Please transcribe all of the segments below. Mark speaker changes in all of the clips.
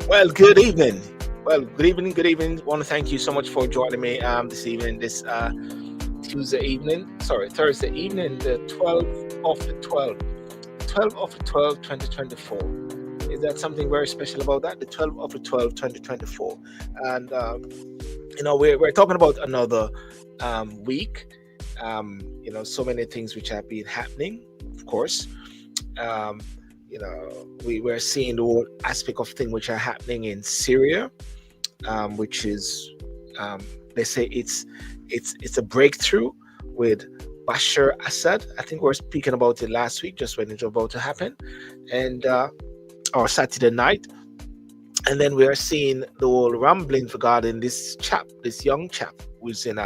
Speaker 1: Well, good evening. Good evening. Good evening. Want to thank you so much for joining me this evening, this Tuesday evening. Sorry, Thursday evening, the 12th of the 12th. 12th of the 12th, 2024. Is that something very special about that? The 12th of the 12th, 2024. And, we're talking about another week. So many things which have been happening, of course. Um, we're seeing the whole aspect of things which are happening in Syria, which is they say it's a breakthrough with Bashar Assad. I think we were speaking about it last week, just when it was about to happen, and or Saturday night, and then we are seeing the whole rumbling regarding this young chap, who's in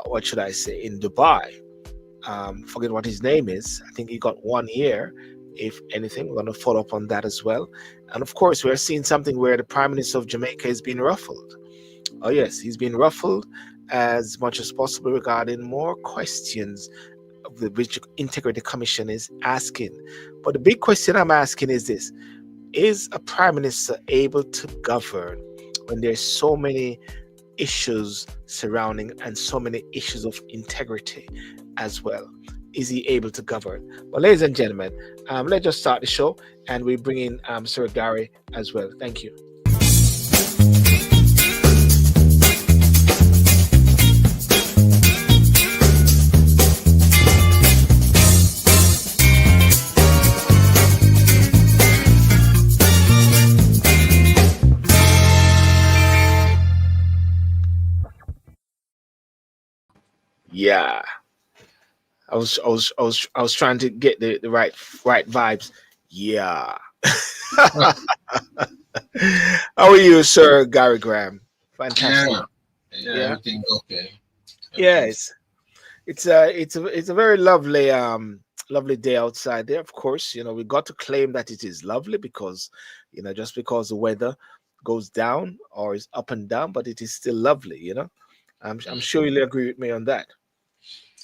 Speaker 1: what should I say, in Dubai. Forget what his name is. I think he got 1 year. If anything, we're going to follow up on that as well. And of course, we're seeing something where the Prime Minister of Jamaica is being ruffled. Oh yes, he's been ruffled as much as possible regarding more questions of the which Integrity Commission is asking. But the big question I'm asking is this: is a Prime Minister able to govern when there's so many issues surrounding and so many issues of integrity as well? Is he able to govern? Well, ladies and gentlemen, let's just start the show, and we bring in Sir Garry as well. Thank you. Yeah. I was trying to get the right vibes. Yeah. How are you, Sir Gary Graham? Fantastic.
Speaker 2: Yeah, yeah,
Speaker 1: Yeah.
Speaker 2: everything's okay.
Speaker 1: Yeah.
Speaker 2: Everything's
Speaker 1: It's a very lovely lovely day outside there. Of course, we got to claim that it is lovely because just because the weather goes down or is up and down, but it is still lovely. I'm
Speaker 2: mm.
Speaker 1: sure you'll agree with me on that.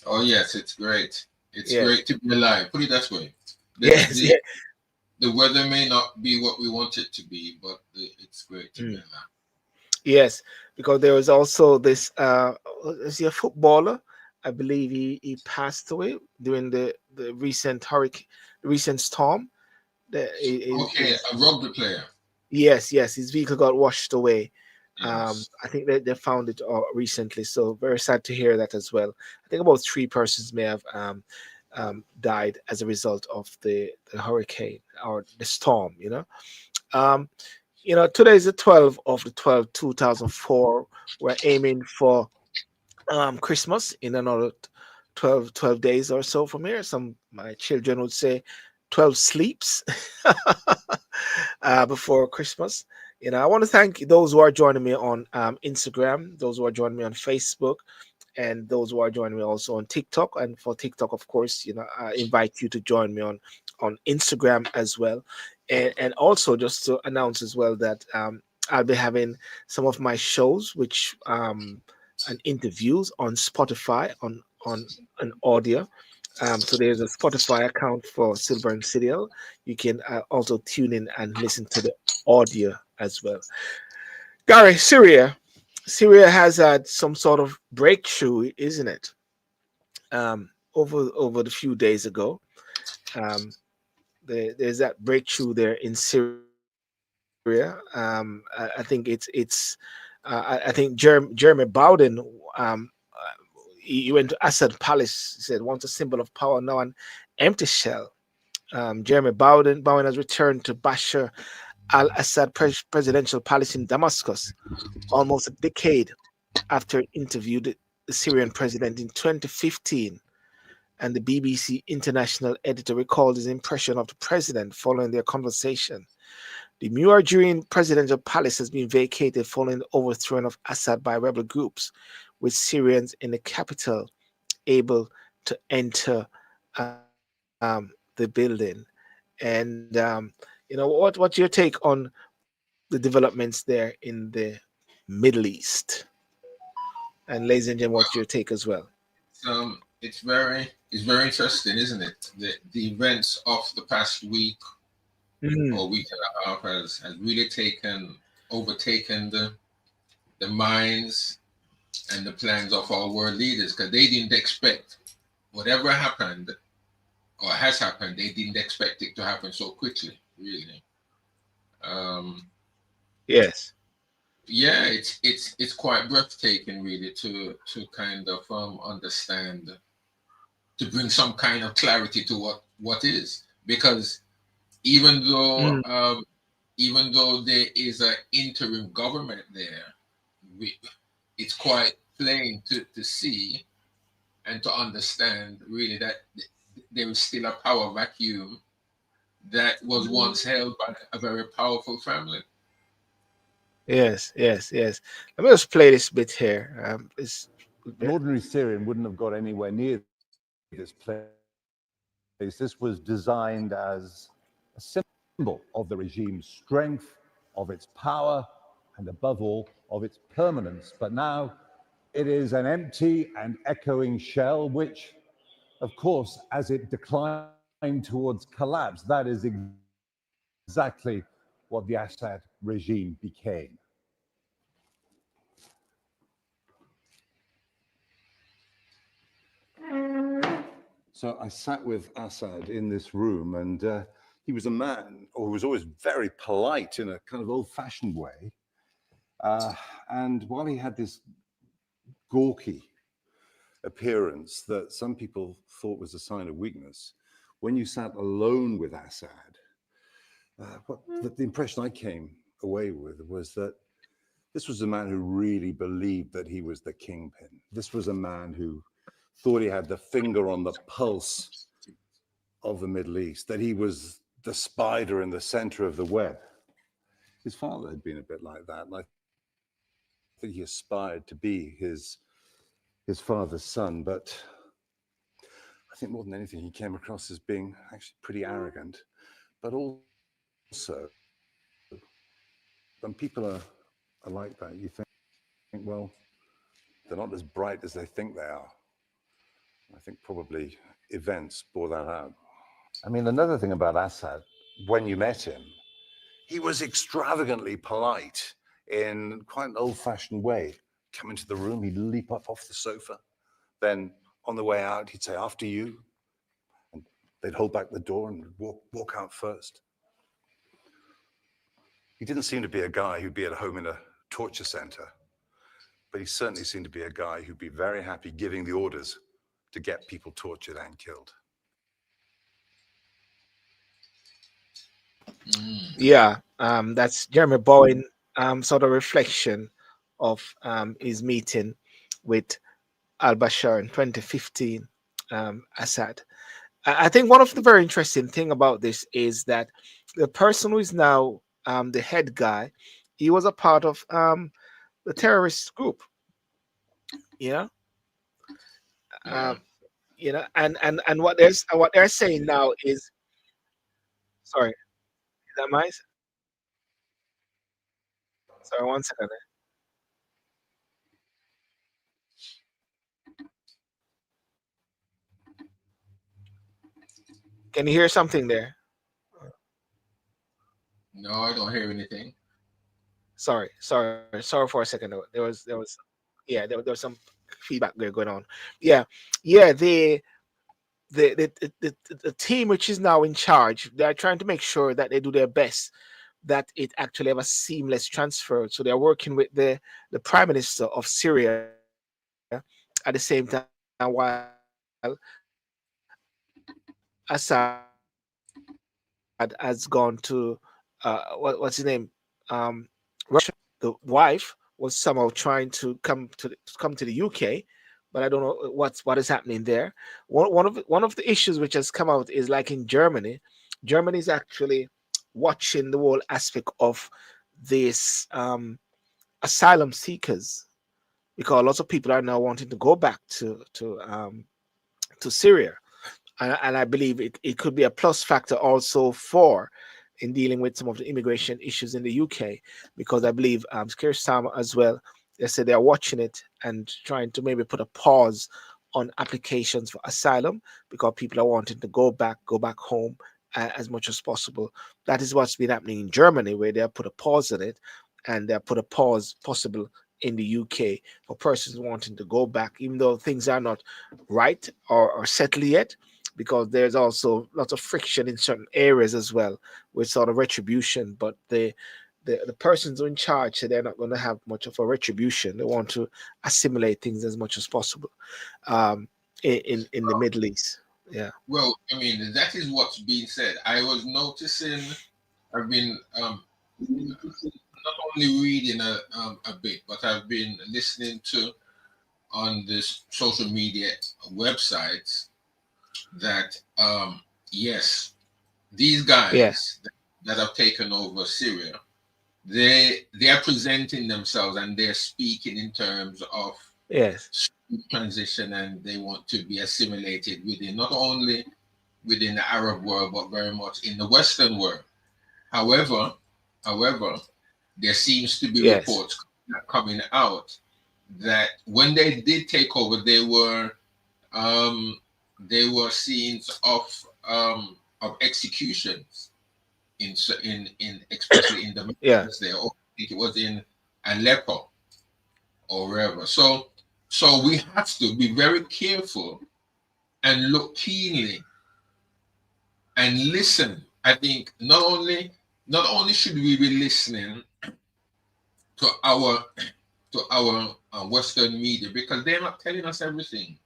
Speaker 2: Oh yes, it's great. It's
Speaker 1: Yes.
Speaker 2: great to be alive. Put it that way. The
Speaker 1: Yes.
Speaker 2: the
Speaker 1: Yeah.
Speaker 2: the weather may not be what we want it to be, but it's great to be
Speaker 1: Mm.
Speaker 2: alive.
Speaker 1: Yes, because there was also this is he a footballer? I believe he passed away during the recent hurricane, the recent storm. The,
Speaker 2: Okay, a rugby player.
Speaker 1: yes, his vehicle got washed away.
Speaker 2: Yes.
Speaker 1: I think they found it recently, so very sad to hear that as well. I think about three persons may have died as a result of the hurricane or the storm. Um, today is the 12th of the 12th, 2004. We're aiming for Christmas in another 12 days or so from here. Some my children would say 12 sleeps before Christmas. I want to thank those who are joining me on Instagram, those who are joining me on Facebook, and those who are joining me also on TikTok. And for TikTok, of course, I invite you to join me on Instagram as well. And also just to announce as well that I'll be having some of my shows, which and interviews on Spotify on an audio. So there's a Spotify account for Sylbourne Sydial. You can also tune in and listen to the audio as well. Garry, Syria has had some sort of breakthrough, isn't it? Over the few days ago, um, there's that breakthrough there in Syria. I think I think Jeremy Bowden, um, he went to Assad Palace. He said, "Want a symbol of power now an empty shell." Jeremy Bowden has returned to Bashar al-Assad presidential palace in Damascus almost a decade after he interviewed the Syrian president in 2015. And the BBC international editor recalled his impression of the president following their conversation. The Muajirin presidential palace has been vacated following the overthrow of Assad by rebel groups, with Syrians in the capital able to enter the building. And what's your take on the developments there in the Middle East? And ladies and gentlemen, what's your take as well?
Speaker 2: It's very interesting, isn't it? The events of the past week
Speaker 1: Mm.
Speaker 2: or week and a half has really overtaken the minds and the plans of our world leaders, because they didn't expect whatever happened or has happened. They didn't expect it to happen so quickly, really. Um,
Speaker 1: Yes.
Speaker 2: yeah, it's quite breathtaking, really, to kind of understand, to bring some kind of clarity to what is, because even though
Speaker 1: Mm.
Speaker 2: um, even though there is an interim government there, we, it's quite plain to see and to understand, really, that there is still a power vacuum that was once held by a very powerful family.
Speaker 1: Yes, yes, yes. Let me just play this bit here. It's
Speaker 3: An ordinary Syrian wouldn't have got anywhere near this place. This was designed as a symbol of the regime's strength, of its power, and above all, of its permanence. But now it is an empty and echoing shell, which, of course, as it declined towards collapse, that is exactly what the Assad regime became. So I sat with Assad in this room, and he was a man who was always very polite in a kind of old-fashioned way. And while he had this gawky appearance that some people thought was a sign of weakness, when you sat alone with Assad, the impression I came away with was that this was a man who really believed that he was the kingpin. This was a man who thought he had the finger on the pulse of the Middle East, that he was the spider in the center of the web. His father had been a bit like that, and I think he aspired to be his father's son, but I think more than anything, he came across as being actually pretty arrogant. But also, when people are like that, you think, well, they're not as bright as they think they are. I think probably events bore that out. I mean, another thing about Assad, when you met him, he was extravagantly polite in quite an old-fashioned way. Come into the room, he'd leap up off the sofa. Then on the way out, he'd say, "After you." And they'd hold back the door and walk out first. He didn't seem to be a guy who'd be at home in a torture center, but he certainly seemed to be a guy who'd be very happy giving the orders to get people tortured and killed.
Speaker 1: Yeah. That's Jeremy Bowen. Sort of reflection of his meeting with al-Bashir in 2015. Assad. I think one of the very interesting thing about this is that the person who is now the head guy, he was a part of the terrorist group. You know,
Speaker 2: Yeah.
Speaker 1: um, and what they're saying now is, sorry, is that mine? Sorry, one second. Can you hear something there?
Speaker 2: No, I don't hear anything.
Speaker 1: Sorry for a second. There was yeah, there was some feedback there going on. Yeah, yeah. The team which is now in charge, they are trying to make sure that they do their best that it actually have a seamless transfer. So they're working with the prime minister of Syria at the same time while Assad has gone to what's his name, Russia. The wife was somehow trying to come to the UK, but I don't know what is happening there. One of the issues which has come out is like in Germany. Germany is actually watching the whole aspect of this asylum seekers, because lots of people are now wanting to go back to Syria, and I believe it could be a plus factor also for in dealing with some of the immigration issues in the UK, because I believe Keir Starmer as well. They said they are watching it and trying to maybe put a pause on applications for asylum because people are wanting to go back home as much as possible. That is what's been happening in Germany, where they have put a pause on it, and they have put a pause possible in the UK for persons wanting to go back, even though things are not right or settled yet, because there's also lots of friction in certain areas as well with sort of retribution. But the persons in charge say they're not going to have much of a retribution. They want to assimilate things as much as possible in the Middle East. Yeah.
Speaker 2: Well, I mean, that is what's being said. I was noticing, I've been not only reading a bit, but I've been listening to on this social media websites that yes, these
Speaker 1: Yeah.
Speaker 2: guys that have taken over Syria, they are presenting themselves and they're speaking in terms of
Speaker 1: Yes.
Speaker 2: transition, and they want to be assimilated within, not only within the Arab world, but very much in the Western world. However, there seems to be
Speaker 1: Yes.
Speaker 2: reports coming out that when they did take over, they were scenes of executions in especially in the
Speaker 1: Yeah.
Speaker 2: there. I think it was in Aleppo or wherever. So we have to be very careful and look keenly and listen. I think not only should we be listening to our Western media, because they're not telling us everything,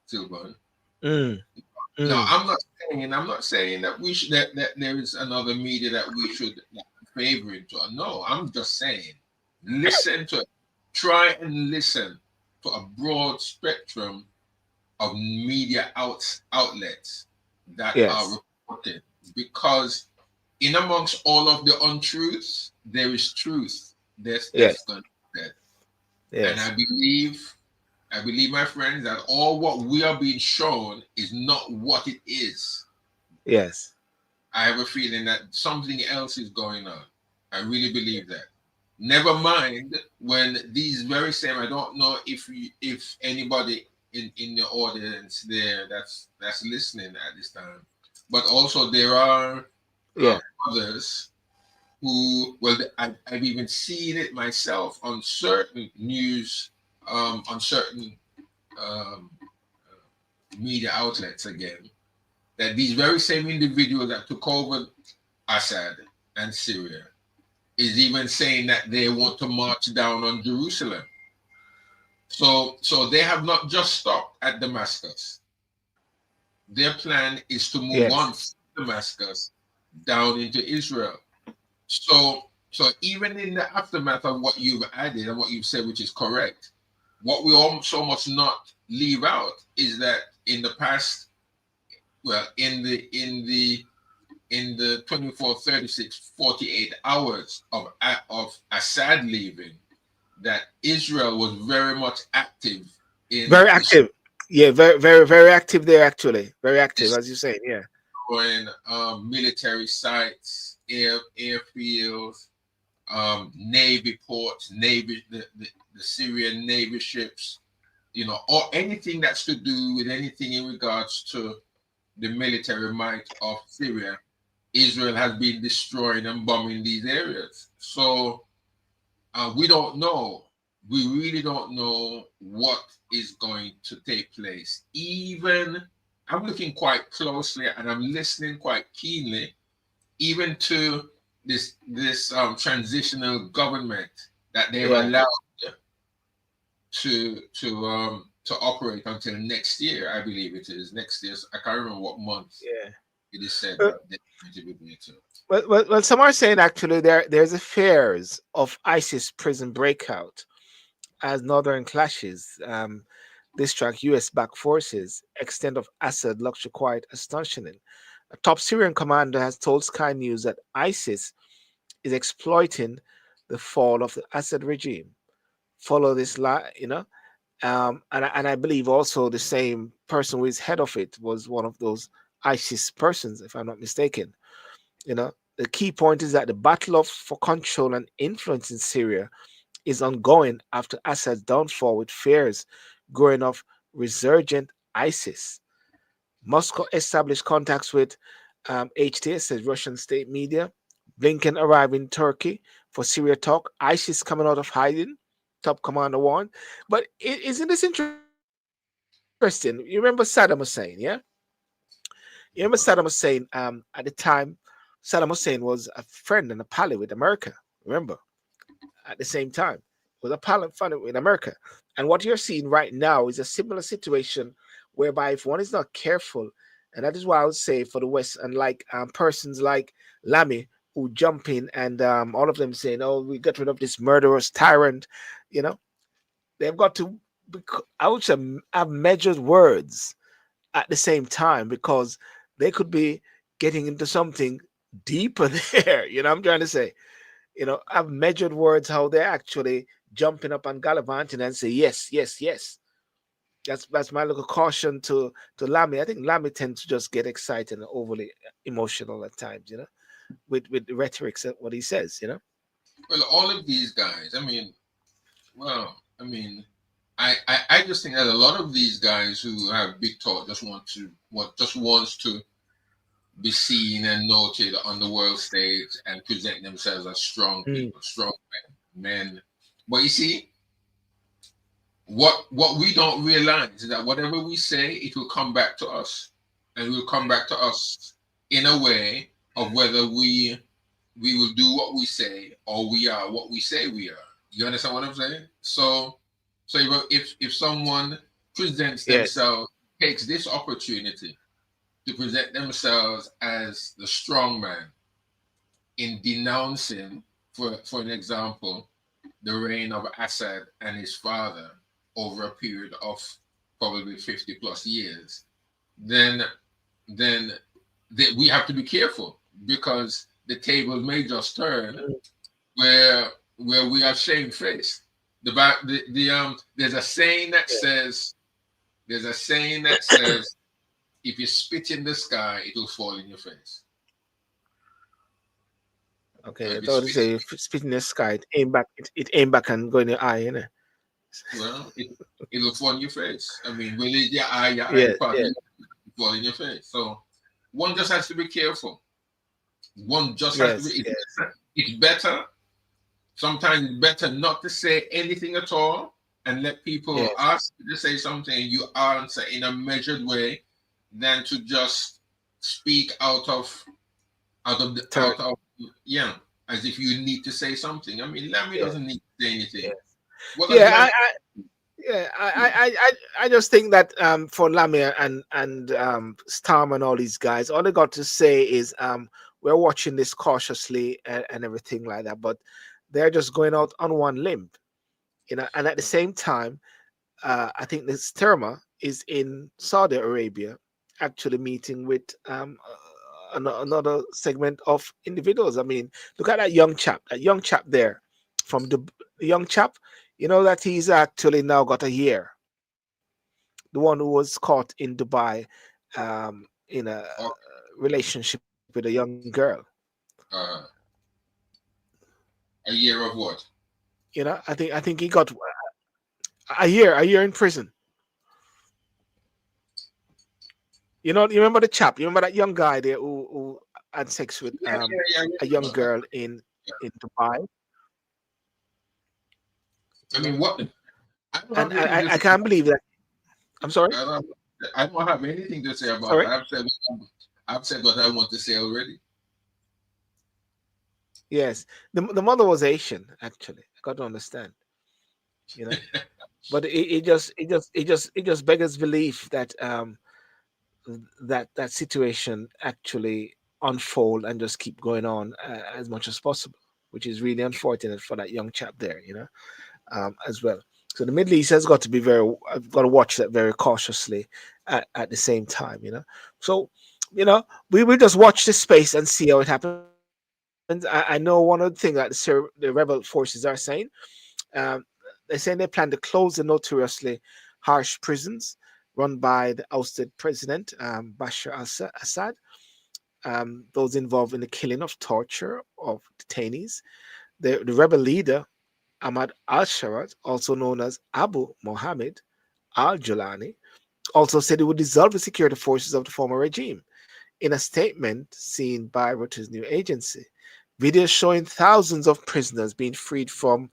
Speaker 2: Sylbourne. Now, I'm not saying that we should that there is another media that we should favor into. No, I'm just saying listen to it. Try and listen to a broad spectrum of media outlets that
Speaker 1: Yes.
Speaker 2: are reporting, because in amongst all of the untruths, there is truth. That's
Speaker 1: Yes.
Speaker 2: going to be said.
Speaker 1: Yes.
Speaker 2: And I believe, my friends, that all what we are being shown is not what it is.
Speaker 1: Yes.
Speaker 2: I have a feeling that something else is going on. I really believe that. Never mind when these very same, I don't know if anybody in the audience there that's listening at this time, but also there are others who, well, I've even seen it myself on certain news, on certain media outlets again, that these very same individuals that took over Assad and Syria is even saying that they want to march down on Jerusalem. So they have not just stopped at Damascus. Their plan is to move on from Damascus down into Israel. So even in the aftermath of what you've added and what you've said, which is correct, what we also must not leave out is that in the past, well, in the 24, 36, 48 hours of Assad leaving, that Israel was very much active
Speaker 1: very active. Yeah, very active there, actually. Very active, as you're saying, yeah.
Speaker 2: Going military sites, airfields, Navy ports, the Syrian Navy ships, or anything that's to do with anything in regards to the military might of Syria. Israel has been destroying and bombing these areas. So we don't know. We really don't know what is going to take place. Even I'm looking quite closely and I'm listening quite keenly, even to this transitional government that they've allowed to operate until next year. I believe it is next year. I can't remember what month.
Speaker 1: Yeah.
Speaker 2: It is said that they're going to be there too.
Speaker 1: Well, some are saying actually there's affairs of ISIS prison breakout as northern clashes distract US-backed forces. Extent of Assad looks quite astonishing. A top Syrian commander has told Sky News that ISIS is exploiting the fall of the Assad regime. Follow this line, and I believe also the same person who is head of it was one of those ISIS persons, if I'm not mistaken. The key point is that the battle for control and influence in Syria is ongoing after Assad's downfall, with fears growing of resurgent ISIS. Moscow established contacts with HTS says Russian state media. Blinken arrived in Turkey for Syria talk. ISIS coming out of hiding. Top commander warned. But isn't this interesting? You remember Saddam Hussein, yeah? You remember Saddam Hussein? At the time, Saddam Hussein was a friend and a pally with America. Remember, at the same time, was a pally friend with America. And what you're seeing right now is a similar situation, whereby if one is not careful, and that is why I would say for the West, and like persons like Lamy who jump in and all of them saying, "Oh, we get rid of this murderous tyrant," you know, they've got to, I would say, have measured words at the same time, because they could be getting into something deeper there. You know, I'm trying to say, have measured words, how they're actually jumping up and gallivanting and say yes, yes, yes. That's my little caution to Lamy. I think Lamy tends to just get excited and overly emotional at times, with the rhetorics of what he says,
Speaker 2: Well, all of these guys, I just think that a lot of these guys who have big talk just wants to be seen and noted on the world stage and present themselves as strong people, strong men. But you see, what we don't realize is that whatever we say, it will come back to us, and it will come back to us in a way of whether we will do what we say, or we are what we say we are. You understand what I'm saying? So if someone presents themselves, takes this opportunity to present themselves as the strong man in denouncing, for an example, the reign of Assad and his father over a period of probably 50 plus years, then we have to be careful, because the table may just turn where we are shamefaced. There's a saying that says, if you spit in the sky, it will fall in your face.
Speaker 1: Okay, I thought you say spit in the sky, it aim back and go in your eye,
Speaker 2: Well, it'll fall in your face. I mean, will it your eye fall in your face? So one just has to be careful. One just has to be. It's better. Sometimes it's better not to say anything at all and let people ask you to say something and you answer in a measured way, than to just speak out of as if you need to say something. I mean, Lamy doesn't need to say anything.
Speaker 1: I just think that for Lamy and Starmer and all these guys, all they got to say is we're watching this cautiously and everything like that, but they're just going out on one limb, and at the same time, I think this Terma is in Saudi Arabia, actually meeting with another segment of individuals. I mean, look at that young chap there, from the young chap, that he's actually now got a year. The one who was caught in Dubai in a relationship with a young girl.
Speaker 2: A year of what?
Speaker 1: I think he got a year in prison. You remember the chap? You remember that young guy there who had sex with a young girl in Dubai?
Speaker 2: I mean, what?
Speaker 1: I can't believe that. I'm sorry?
Speaker 2: I don't have anything to say about it. I've said what I want to say already.
Speaker 1: Yes, the mother was Asian, actually. I got to understand, but it just beggars belief that that situation actually unfold and just keep going on as much as possible, which is really unfortunate for that young chap there, as well. So the Middle East has got to be I've got to watch that very cautiously at the same time, So, we will just watch this space and see how it happens. I know one of the things that the rebel forces are saying, they're saying they plan to close the notoriously harsh prisons run by the ousted president, Bashar al-Assad, those involved in the killing of torture of detainees. The rebel leader, Ahmad al-Sharat, also known as Abu Mohammed al-Julani, also said he would dissolve the security forces of the former regime In a statement seen by Reuters news agency, videos showing thousands of prisoners being freed from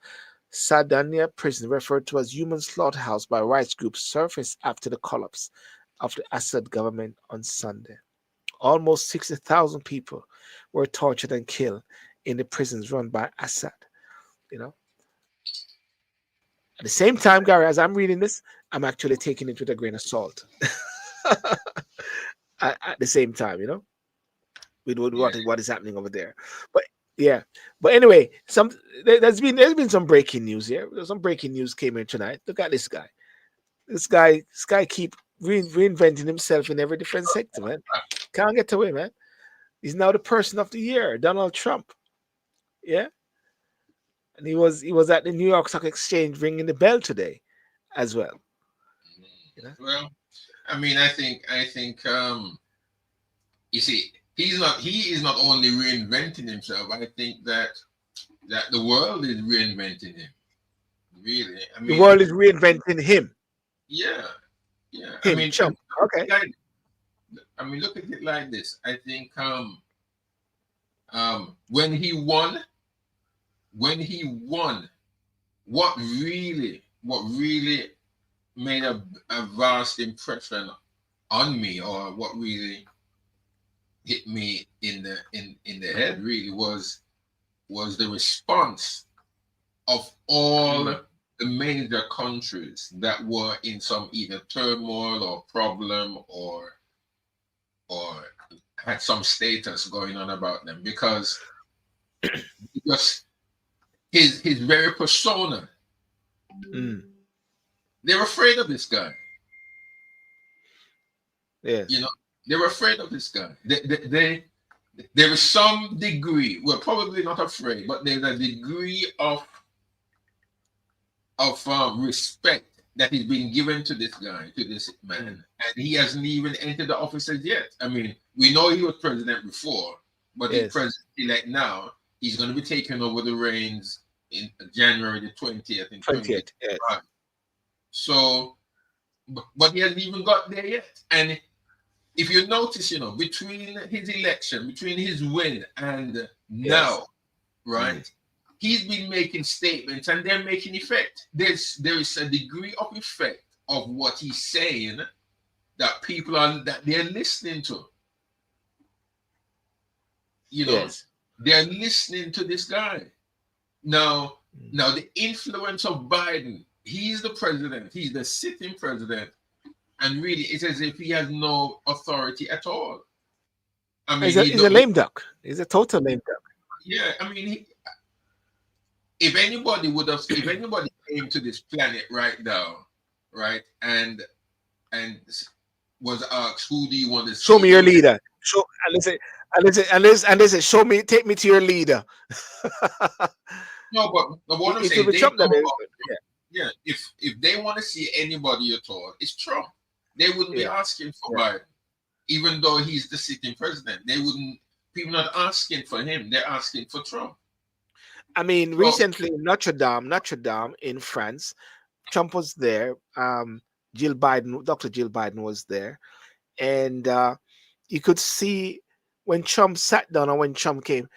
Speaker 1: Sydial prison, referred to as human slaughterhouse by rights groups, surfaced after the collapse of the Assad government on Sunday. Almost 60,000 people were tortured and killed in the prisons run by Assad. You know, at the same time, Gary, as I'm reading this, I'm actually taking it with a grain of salt. At the same time, with what is happening over there. But yeah, but anyway, there's been some breaking news here. Some breaking news came in tonight. Look at this guy. This guy keep reinventing himself in every different sector, man. Can't get away, man. He's now the person of the year, Donald Trump. Yeah, and he was at the New York Stock Exchange ringing the bell today, as well.
Speaker 2: Well, I mean, I think you see, he is not only reinventing himself. I think that the world is reinventing him. Really, I mean,
Speaker 1: the world is reinventing him.
Speaker 2: Yeah.
Speaker 1: Him, Trump. Okay.
Speaker 2: I mean, look at it like this. I think when he won, what really made a vast impression on me, or what really hit me in the head, really was the response of all the major countries that were in some either turmoil or problem or had some status going on about them, because his very persona, they're afraid of this guy.
Speaker 1: Yes.
Speaker 2: They were afraid of this guy. There is some degree, we're probably not afraid, but there's a degree of respect that is being given to this guy, to this man, and he hasn't even entered the offices yet. I mean, we know he was president before, but he's president-elect now. He's going to be taking over the reins in January the 20th.
Speaker 1: 20th, yes.
Speaker 2: So, but he hasn't even got there yet. And if you notice, between his election, between his win and now, right? He's been making statements and they're making effect. There is a degree of effect of what he's saying that people they're listening to. They're listening to this guy. Now the influence of Biden, he's the president, he's the sitting president, and really it's as if he has no authority at all. I mean,
Speaker 1: he's a lame duck. He's a total lame duck.
Speaker 2: Yeah, I mean, if anybody came to this planet right now, right, and was asked, who do you want to
Speaker 1: show me your leader? And listen, show me, take me to your leader.
Speaker 2: No, but what I'm saying, if they want to see anybody at all, it's Trump. They wouldn't be asking for Biden, even though he's the sitting president. People not asking for him, they're asking for Trump.
Speaker 1: I mean, recently Notre Dame in France, Trump was there. Dr. Jill Biden was there, and you could see when Trump sat down and when Trump came,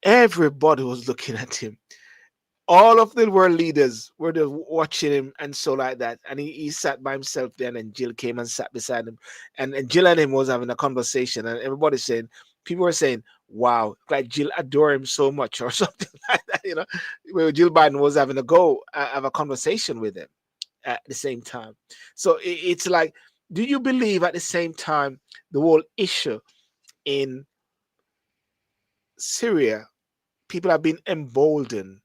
Speaker 1: everybody was looking at him. All of the world leaders were watching him, and so like that. And he sat by himself there, and Jill came and sat beside him, and Jill and him was having a conversation, and everybody's saying, people were saying, wow, like Jill adore him so much or something like that, where Jill Biden was having have a conversation with him at the same time. So it's like, do you believe at the same time the whole issue in Syria, people have been emboldened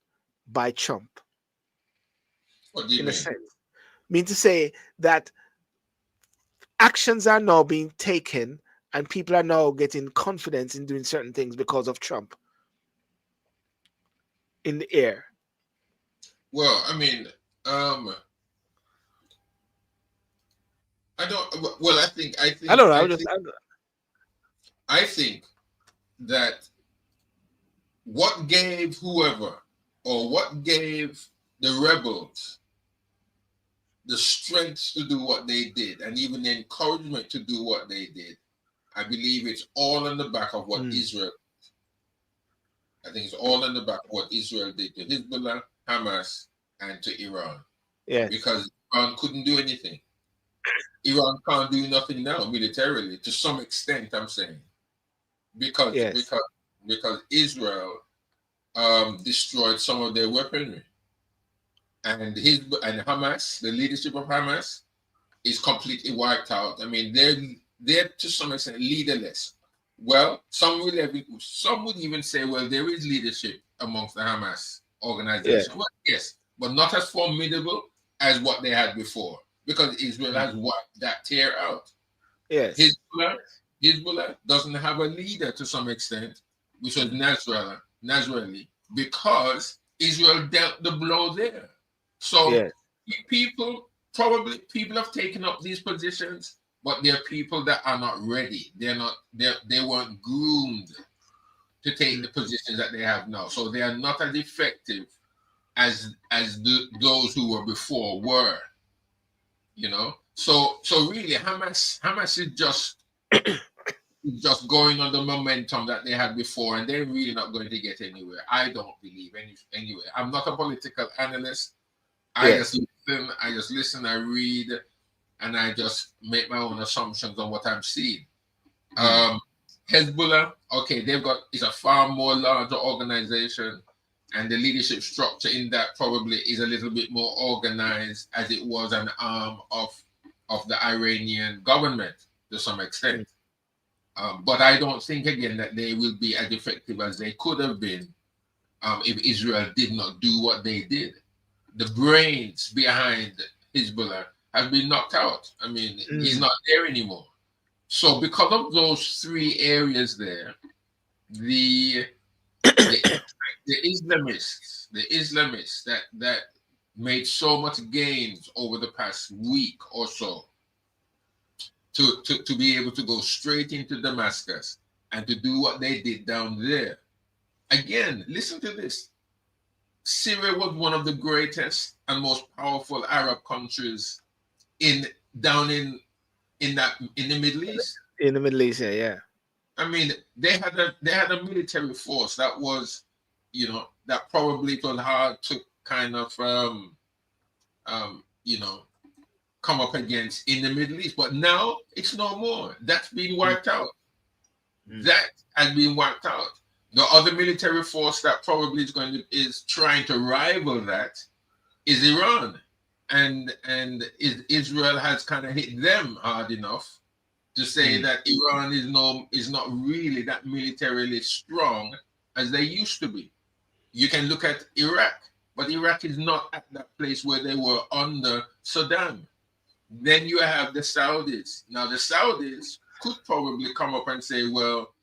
Speaker 1: by Trump?
Speaker 2: What do you mean?
Speaker 1: A sense. Mean to say that actions are now being taken and people are now getting confidence in doing certain things because of Trump in the air.
Speaker 2: Well, I mean, I think
Speaker 1: I don't know.
Speaker 2: I think that what gave whoever, or what gave the rebels the strength to do what they did, and even the encouragement to do what they did, I believe it's all on the back of what Israel. I think it's all on the back of what Israel did to Hezbollah, Hamas, and to Iran.
Speaker 1: Yes.
Speaker 2: Because Iran couldn't do anything. Iran can't do nothing now militarily, to some extent, I'm saying. Because Israel destroyed some of their weaponry. And Hamas, the leadership of Hamas, is completely wiped out. I mean, they're to some extent leaderless. Well, some would even say, well, there is leadership amongst the Hamas organization.
Speaker 1: Yeah.
Speaker 2: Well, yes, but not as formidable as what they had before, because Israel has wiped that tear out.
Speaker 1: Yes.
Speaker 2: Hezbollah doesn't have a leader to some extent, which was naturally, because Israel dealt the blow there. So people have taken up these positions, but they're people that are not ready. They weren't groomed to take the positions that they have now. So they are not as effective as those who were before were. You know? So really Hamas is just going on the momentum that they had before, and they're really not going to get anywhere. I don't believe anyway. I'm not a political analyst. I just listen, I read, and I just make my own assumptions on what I'm seeing. Hezbollah, okay, it's a far more larger organization, and the leadership structure in that probably is a little bit more organized, as it was an arm of the Iranian government to some extent. But I don't think, again, that they will be as effective as they could have been if Israel did not do what they did. The brains behind Hezbollah have been knocked out. I mean, he's not there anymore. So because of those three areas there, the Islamists that made so much gains over the past week or so to be able to go straight into Damascus and to do what they did down there. Again, listen to this. Syria was one of the greatest and most powerful Arab countries in the Middle East.
Speaker 1: In the Middle East, yeah.
Speaker 2: I mean, they had a military force that was, that probably it was hard to kind of come up against in the Middle East. But now it's no more. That's been wiped out. That has been wiped out. The other military force that probably is trying to rival that is Iran, and Israel has kind of hit them hard enough to say that Iran is not really that militarily strong as they used to be. You can look at Iraq, but Iraq is not at that place where they were under Saddam. Then you have the Saudis. Now the Saudis could probably come up and say, well,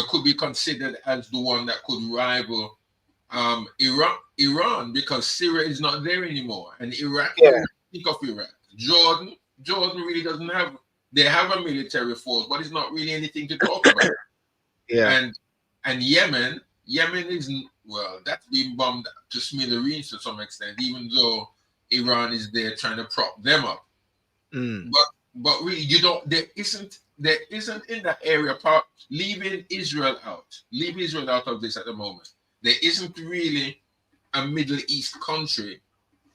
Speaker 2: could be considered as the one that could rival Iran, because Syria is not there anymore, and Iraq. Think of Iraq. Jordan really doesn't have. They have a military force, but it's not really anything to talk about. And Yemen is, well, that's been bombed to smithereens to some extent, even though Iran is there trying to prop them up. But really, there isn't in that area part. Leave Israel out of this at the moment. There isn't really a Middle East country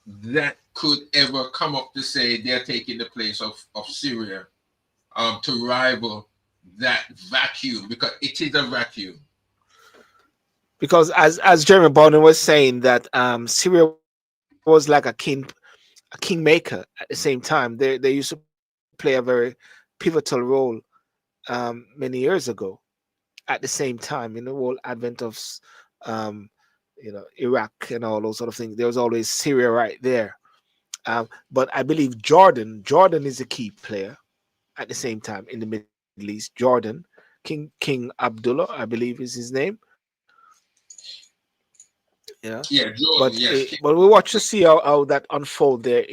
Speaker 2: that could ever come up to say they're taking the place of Syria to rival that vacuum, because it is a vacuum.
Speaker 1: Because as Jeremy Bowden was saying, that Syria was like a kingmaker at the same time. They used to play a very pivotal role many years ago. At the same time, in the whole advent of Iraq and all those sort of things, there was always Syria right there. But I believe Jordan is a key player at the same time in the Middle East. Jordan, King Abdullah, I believe is his name. Yeah, Jordan, but we watch to see how that unfold there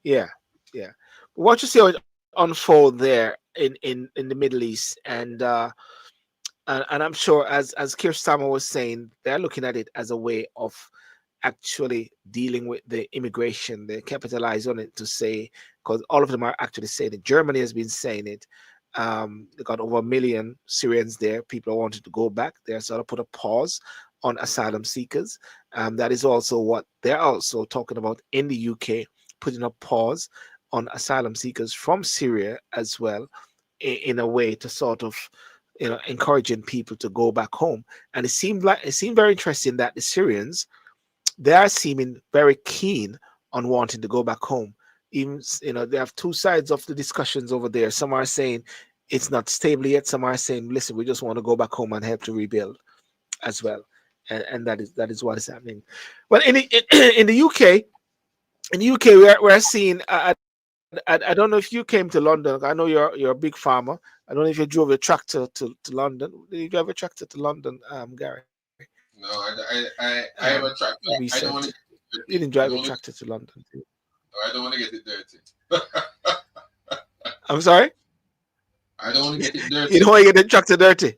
Speaker 1: we watch to see how it unfold there in the Middle East, and I'm sure as Keir Starmer was saying, they're looking at it as a way of actually dealing with the immigration. They capitalize on it to say because all of them are actually saying it. Germany has been saying it. They got over 1 million Syrians there. People are wanting to go back. They're sort of put a pause on asylum seekers. That is also what they're also talking about in the UK, putting a pause on asylum seekers from Syria as well, in a way to sort of, encouraging people to go back home. And it seemed very interesting that the Syrians, they are seeming very keen on wanting to go back home. Even, they have two sides of the discussions over there. Some are saying it's not stable yet. Some are saying, listen, we just want to go back home and help to rebuild as well. And that is what is happening. Well, in the UK, we're seeing. I don't know if you came to London. I know you're a big farmer. I don't know if you drove a tractor to London. Did you drive a tractor to London, Gary?
Speaker 2: No, I have a tractor. I don't want to.
Speaker 1: You didn't drive a tractor to London.
Speaker 2: I don't want to get it dirty.
Speaker 1: I'm sorry?
Speaker 2: I don't want to get it dirty.
Speaker 1: You don't want to get the tractor dirty.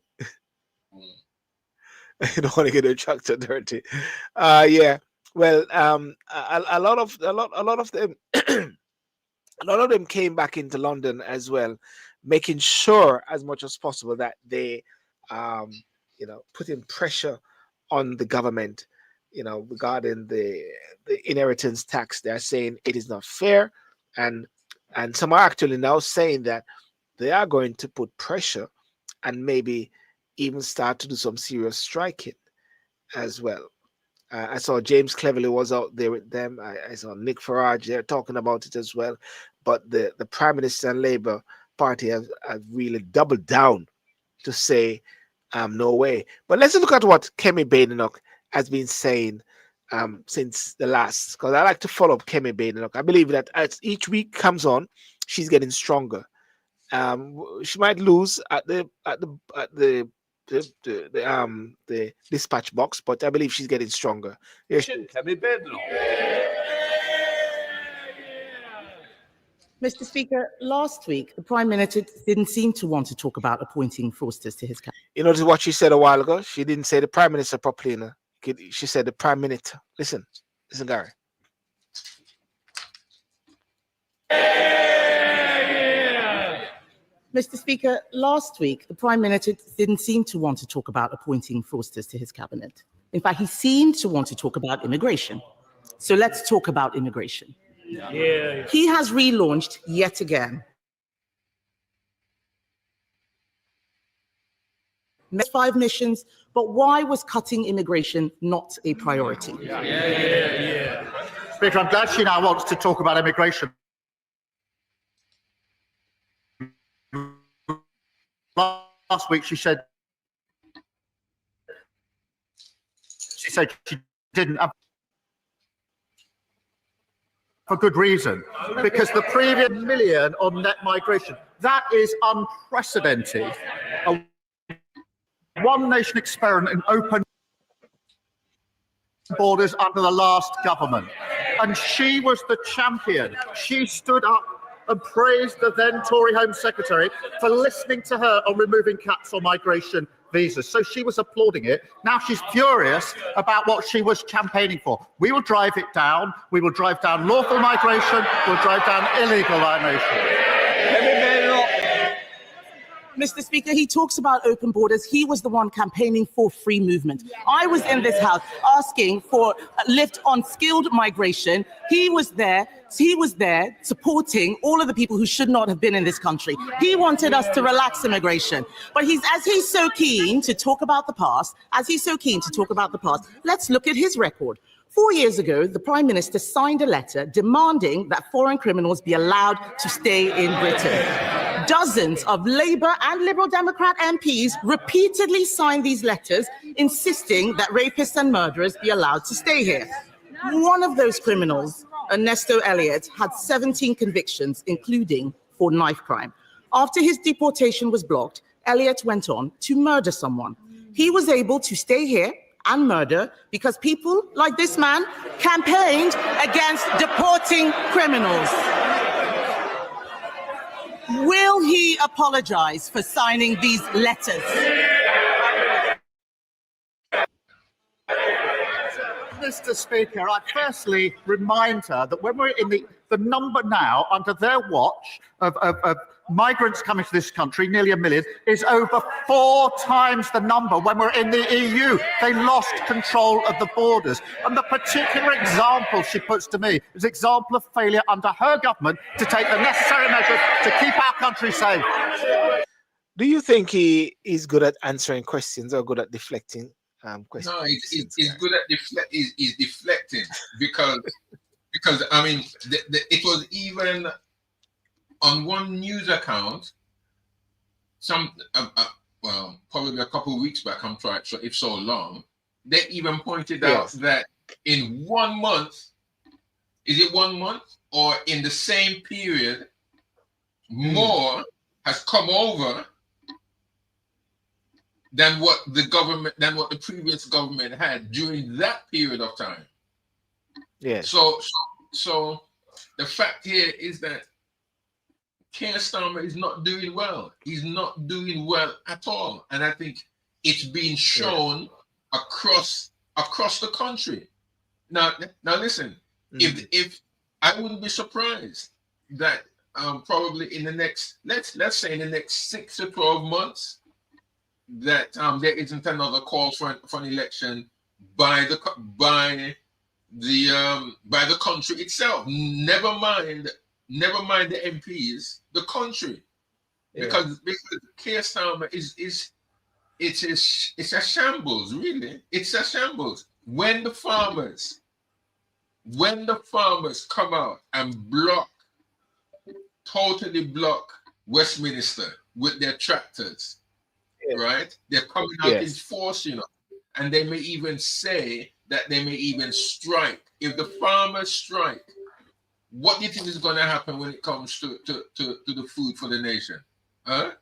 Speaker 1: You don't want to get the tractor dirty. Yeah. Well, a lot of them, a lot of them came back into London as well, making sure as much as possible that they, putting pressure on the government, regarding the inheritance tax. They're saying it is not fair, and some are actually now saying that they are going to put pressure and maybe even start to do some serious striking as well. I saw James Cleverly was out there with them. I saw Nick Farage there talking about it as well. But the Prime Minister and Labour Party have really doubled down to say no way. But let's look at what Kemi Badenoch has been saying since the last, because I like to follow up Kemi Badenoch. I believe that as each week comes on, she's getting stronger. She might lose at the dispatch box, but I believe she's getting stronger.
Speaker 4: Kemi Badenoch.
Speaker 5: Mr. Speaker, last week, the Prime Minister didn't seem to want to talk about appointing fraudsters to his cabinet.
Speaker 1: You notice what she said a while ago? She didn't say the Prime Minister properly. She said the Prime Minister. Listen, Gary.
Speaker 5: Mr. Speaker, last week, the Prime Minister didn't seem to want to talk about appointing fraudsters to his cabinet. In fact, he seemed to want to talk about immigration. So let's talk about immigration. Yeah. He has relaunched yet again. 5 missions, but why was cutting immigration not a priority?
Speaker 4: Speaker, I'm glad she now wants to talk about immigration. Last week she said she didn't, for good reason, because the previous million on net migration, that is unprecedented. A one-nation experiment in open borders under the last government. And she was the champion. She stood up and praised the then Tory Home Secretary for listening to her on removing caps on migration visas. So she was applauding it. Now she's furious about what she was campaigning for. We will drive it down. We will drive down lawful migration. We'll drive down illegal migration.
Speaker 5: Mr. Speaker, he talks about open borders. He was the one campaigning for free movement. I was in this house asking for a lift on skilled migration. He was there supporting all of the people who should not have been in this country. He wanted us to relax immigration. But as he's so keen to talk about the past, let's look at his record. 4 years ago, the Prime Minister signed a letter demanding that foreign criminals be allowed to stay in Britain. Dozens of Labour and Liberal Democrat MPs repeatedly signed these letters insisting that rapists and murderers be allowed to stay here. One of those criminals, Ernesto Elliott, had 17 convictions, including for knife crime. After his deportation was blocked, Elliott went on to murder someone. He was able to stay here and murder because people like this man campaigned against deporting criminals. Will he apologize for signing these letters?
Speaker 4: Mr. Speaker, I'd firstly remind her that when we're in the number now under their watch of migrants coming to this country, nearly 1 million, is over 4 times the number when we're in the EU. They lost control of the borders. And the particular example she puts to me is an example of failure under her government to take the necessary measures to keep our country safe.
Speaker 1: Do you think he is good at answering questions or good at deflecting questions?
Speaker 2: No, he's good at he's deflecting because I mean it was even on one news account well, probably a couple of weeks back, I'm trying, so if so long, they even pointed out that in 1 month, is it 1 month or in the same period, more has come over than what the previous government had during that period of time.
Speaker 1: Yeah.
Speaker 2: So the fact here is that Keir Starmer is not doing well. He's not doing well at all, and I think it's being shown across the country. Now listen. If I wouldn't be surprised that probably in the next let's say in the next 6 to 12 months that there isn't another call for an election by the country itself. Never mind the MPs, the country, because Keir Starmer it's a shambles, really. It's a shambles. When the farmers come out and totally block Westminster with their tractors, right? They're coming out in force, and they may even say that they may even strike. If the farmers strike, what do you think is going to happen when it comes to the food for the nation? Huh?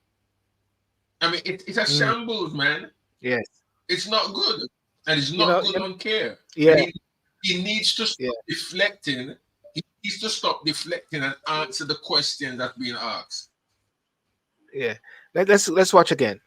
Speaker 2: I mean, it's a shambles, man.
Speaker 1: Yes.
Speaker 2: It's not good. And it's not good on Keir.
Speaker 1: Yeah.
Speaker 2: He needs to stop deflecting. He needs to stop deflecting and answer the questions that's being asked.
Speaker 1: Yeah. Let's watch again.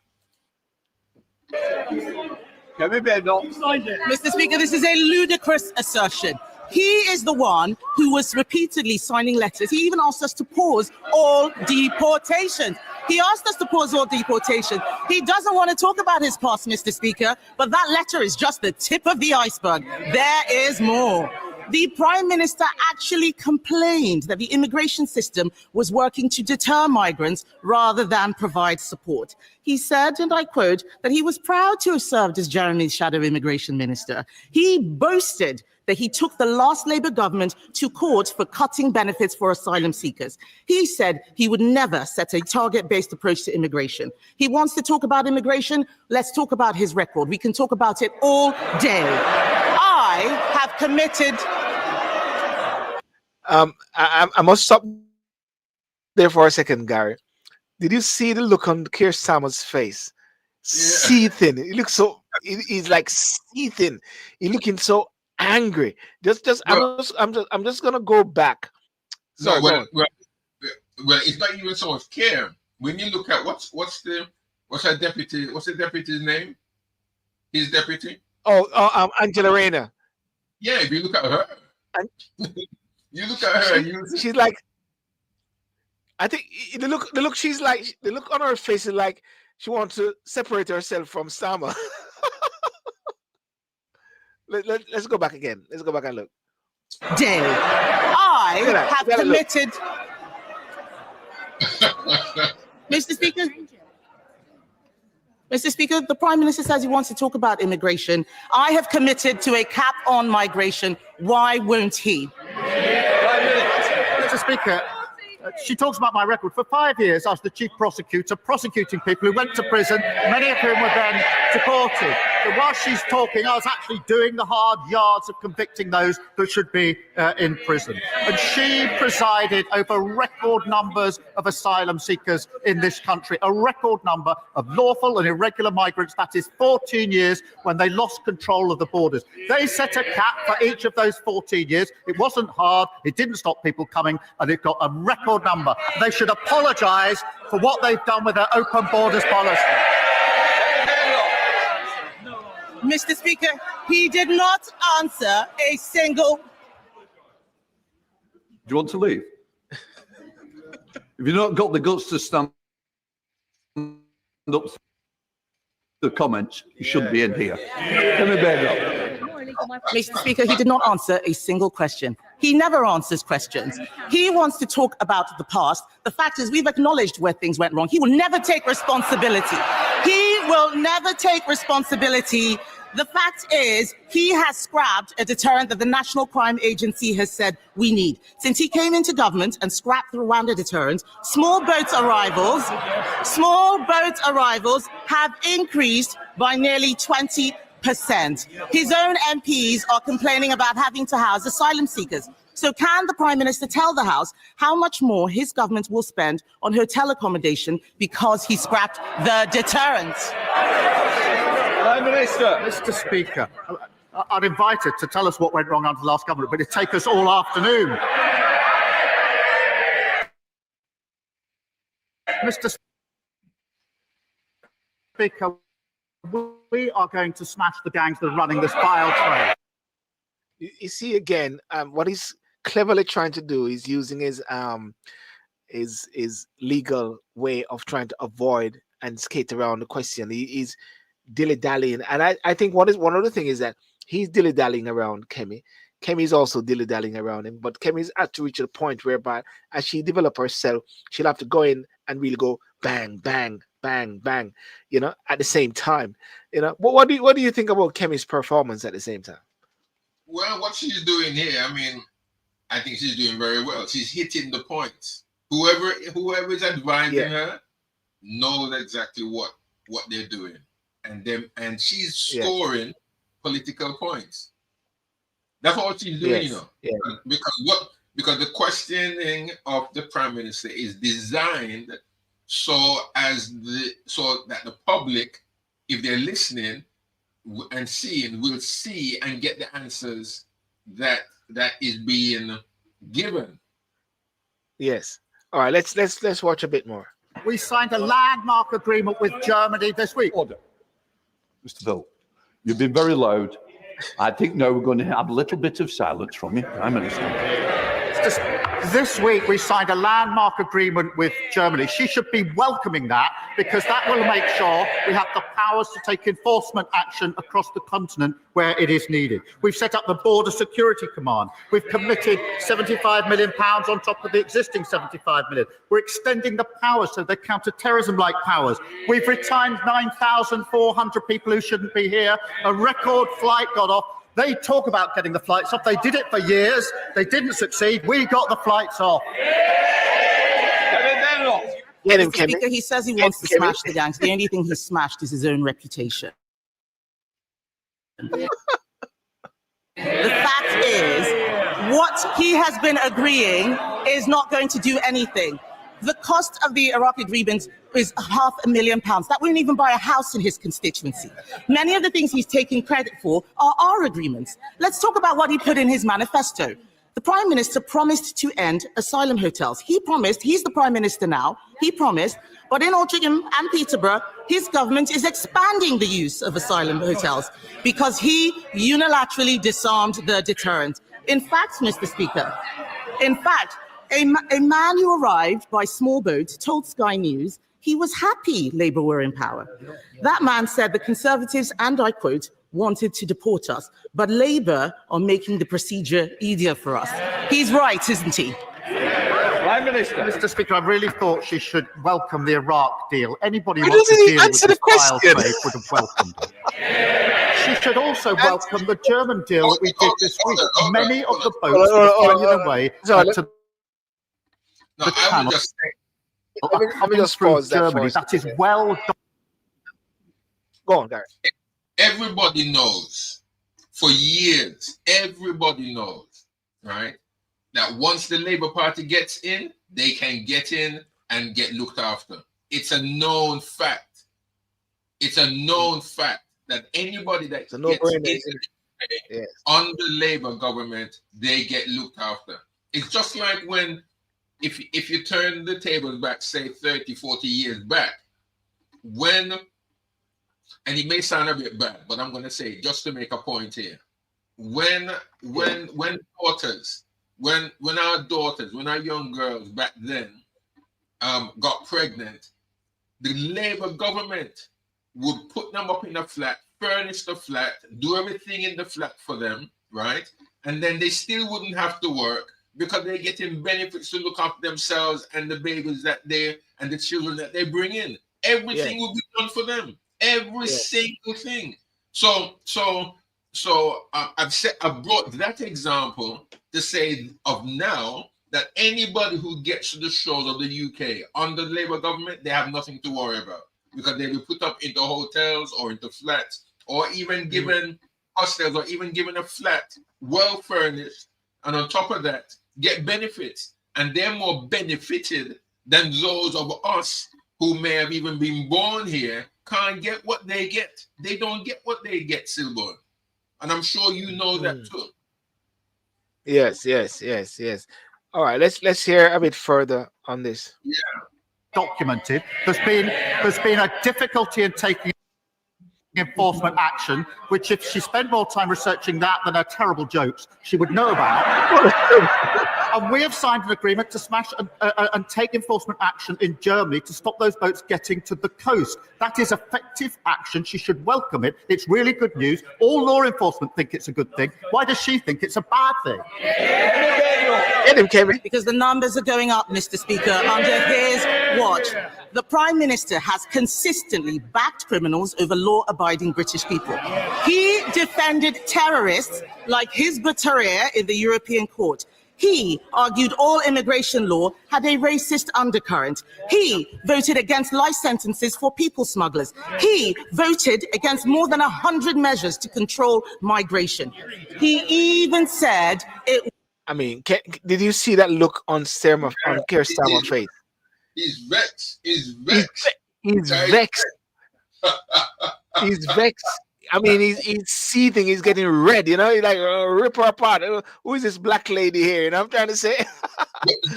Speaker 5: Mr. Speaker, this is a ludicrous assertion. He is the one who was repeatedly signing letters. He even asked us to pause all deportations. He asked us to pause all deportation. He doesn't want to talk about his past, Mr. Speaker, but that letter is just the tip of the iceberg. There is more. The Prime Minister actually complained that the immigration system was working to deter migrants rather than provide support. He said, and I quote, that he was proud to have served as Jeremy's shadow immigration minister. He boasted that he took the last Labour government to court for cutting benefits for asylum seekers. He said he would never set a target-based approach to immigration. He wants to talk about immigration. Let's talk about his record. We can talk about it all day. I have committed.
Speaker 1: I must stop there for a second, Gary. Did you see the look on Keir Starmer's face? Seething. He looks so. He's like seething. He's looking so angry. I'm just gonna go back.
Speaker 2: Sorry, well, it's not even so much Keir. When you look at what's the deputy's name? His deputy.
Speaker 1: Angela Rayner.
Speaker 2: Yeah, if you look at her,
Speaker 1: she's like, I think the look she's like, the look on her face is like she wants to separate herself from Starmer. Let's go back again. Let's go back and look.
Speaker 5: Day. I have committed. Mr. Speaker, the Prime Minister says he wants to talk about immigration. I have committed to a cap on migration. Why won't he?
Speaker 4: Mr. Speaker, she talks about my record. For 5 years, I was the chief prosecutor prosecuting people who went to prison, many of whom were then deported. But while she's talking, I was actually doing the hard yards of convicting those that should be in prison. And she presided over record numbers of asylum seekers in this country, a record number of lawful and irregular migrants. That is 14 years when they lost control of the borders. They set a cap for each of those 14 years. It wasn't hard. It didn't stop people coming, and it got a record number. They should apologise for what they've done with their open borders policy.
Speaker 5: Mr. Speaker, He did not answer a single.
Speaker 6: Do you want to leave? If you've not got the guts to stand up to the comments, you shouldn't be in here. Let me beg up.
Speaker 5: Mr. Speaker, he did not answer a single question. He never answers questions. He wants to talk about the past. The fact is, we've acknowledged where things went wrong. He will never take responsibility. He will never take responsibility. The fact is, he has scrapped a deterrent that the National Crime Agency has said we need. Since he came into government and scrapped the Rwanda deterrent, small boat arrivals have increased by nearly 20%. His own MPs are complaining about having to house asylum seekers. So can the Prime Minister tell the House how much more his government will spend on hotel accommodation because he scrapped the deterrent?
Speaker 4: Prime Minister. Mr. Speaker, I'd invite her to tell us what went wrong under the last government, but it'd take us all afternoon. Mr. Speaker, we are going to smash the gangs that are running this vile trade.
Speaker 1: You see again, what he's cleverly trying to do is using his legal way of trying to avoid and skate around the question. He's dilly-dallying, and I think one other thing is that he's dilly-dallying around Kemi. Kemi's also dilly-dallying around him, but Kemi's had to reach a point whereby as she develops herself, she'll have to go in and really go bang, bang, bang, bang, at the same time. What do you think about Kemi's performance at the same time?
Speaker 2: Well, what she's doing here, I think she's doing very well. She's hitting the points. Whoever is advising her knows exactly what they're doing, and she's scoring political points. That's what she's doing, because the questioning of the Prime Minister is designed so that the public, if they're listening and seeing, will see and get the answers that is being given.
Speaker 1: Yes. All right. Let's watch a bit more.
Speaker 4: We signed a landmark agreement with Germany this week.
Speaker 6: Order. Mr. Bill, you've been very loud. I think now we're going to have a little bit of silence from you, Prime Minister.
Speaker 4: This week we signed a landmark agreement with Germany. She should be welcoming that, because that will make sure we have the powers to take enforcement action across the continent where it is needed. We've set up the Border Security Command. We've committed £75 million on top of the existing £75 million. We're extending the powers, so they're counter-terrorism-like powers. We've retained 9,400 people who shouldn't be here. A record flight got off. They talk about getting the flights off. They did it for years. They didn't succeed. We got the flights off.
Speaker 1: Get him,
Speaker 5: Mr. Speaker, he says he wants to smash the gangs. The only thing he's smashed is his own reputation. The fact is, what he has been agreeing is not going to do anything. The cost of the Iraq agreement is £500,000. That won't even buy a house in his constituency. Many of the things he's taking credit for are our agreements. Let's talk about what he put in his manifesto. The Prime Minister promised to end asylum hotels. He promised, he's the Prime Minister now, he promised, but in Altrincham and Peterborough, his government is expanding the use of asylum hotels because he unilaterally disarmed the deterrent. In fact, Mr. Speaker, a man who arrived by small boat told Sky News he was happy Labour were in power. That man said the Conservatives, and I quote, wanted to deport us, but Labour are making the procedure easier for us. He's right, isn't he?
Speaker 6: Prime Minister.
Speaker 4: Mr. Speaker, I really thought she should welcome the Iraq deal. Anybody who wants to deal with the file trade would have welcomed it. She should also welcome the German deal that we did this week. Many of the boats are finding their way to
Speaker 2: No, I would just say,
Speaker 1: let me just pause that
Speaker 4: Germany. That is well done.
Speaker 1: Go on, Garry.
Speaker 2: everybody knows, for years, everybody knows, right, that once the Labour Party gets in, they can get in and get looked after. It's a known fact. It's a known fact that anybody that gets in under Labour government, they get looked after. It's just like when, if you turn the tables back, say 30, 40 years back, when and it may sound a bit bad, but I'm going to say it just to make a point here. When our daughters, when our young girls back then got pregnant, the Labour government would put them up in a flat, furnish the flat, do everything in the flat for them, right? And then they still wouldn't have to work because they're getting benefits to look after themselves and the babies and the children that they bring in. Everything will be done for them. Every single thing. So I've brought that example to say of now that anybody who gets to the shores of the UK under the Labour government, they have nothing to worry about because they'll be put up into hotels or into flats or even given hostels or even given a flat well furnished, and on top of that get benefits, and they're more benefited than those of us who may have even been born here can't get what they get. They don't get what they get, Sylbourne. And I'm sure you know that too.
Speaker 1: Yes. All right, let's hear a bit further on this.
Speaker 2: Yeah.
Speaker 4: Documented. There's been a difficulty in taking enforcement action, which if she spent more time researching that than her terrible jokes, she would know about. And we have signed an agreement to smash and take enforcement action in Germany to stop those boats getting to the coast. That is effective action. She should welcome it. It's really good news. All law enforcement think it's a good thing. Why does she think it's a bad thing?
Speaker 1: Get him, Kevin.
Speaker 5: Because the numbers are going up, Mr. Speaker, under his watch. The Prime Minister has consistently backed criminals over law-abiding British people. He defended terrorists like Hizb ut-Tahrir in the European Court. He argued all immigration law had a racist undercurrent. He voted against life sentences for people smugglers. He voted against more than 100 measures to control migration. He even said it...
Speaker 1: I mean, did you see that look on Keir Starmer's face?
Speaker 2: He's vexed. He's vexed.
Speaker 1: He's vexed. He's vexed. I mean, he's seething. He's getting red. You know, he's like, rip her apart. Who is this black lady here? And I'm trying to say,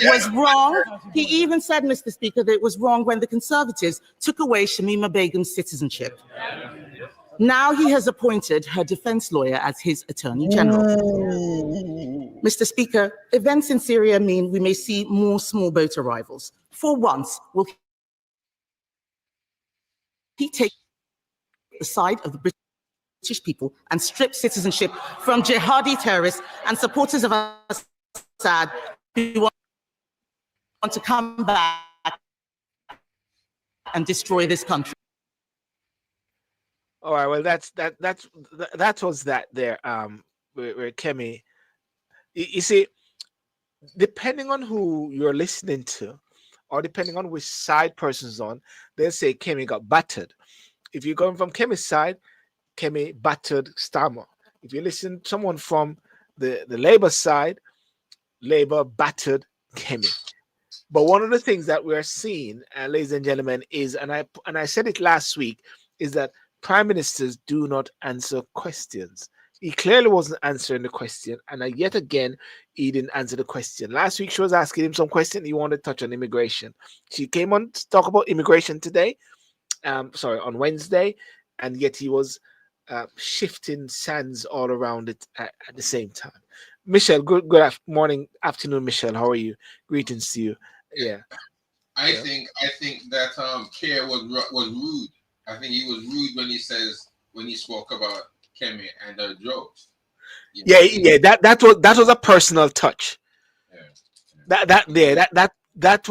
Speaker 5: was wrong. He even said, Mr. Speaker, that it was wrong when the Conservatives took away Shamima Begum's citizenship. Now he has appointed her defense lawyer as his attorney general. Mr. Speaker, events in Syria mean we may see more small boat arrivals. For once, will he take the side of the British people and strip citizenship from jihadi terrorists and supporters of al-assad who want to come back and destroy this country?
Speaker 1: all right, well, that was that there. Where Kemi, you see, depending on who you're listening to, or depending on which side person's on, they'll say Kemi got battered. If you're going from Kemi's side, Kemi battered Starmer. If you listen to someone from the Labour side, Labour battered Kemi. But one of the things that we're seeing, ladies and gentlemen, is, and I said it last week, is that prime ministers do not answer questions. He clearly wasn't answering the question, and yet again, he didn't answer the question. Last week, she was asking him some question. He wanted to touch on immigration. She came on to talk about immigration today, on Wednesday, and yet he was shifting sands all around it at the same time. Michelle, good morning, afternoon, Michelle. How are you? Greetings to you. Yeah.
Speaker 2: I think that Keir was rude. I think he was rude when he spoke about Kemi and her jokes.
Speaker 1: Yeah. That was a personal touch. Yeah. That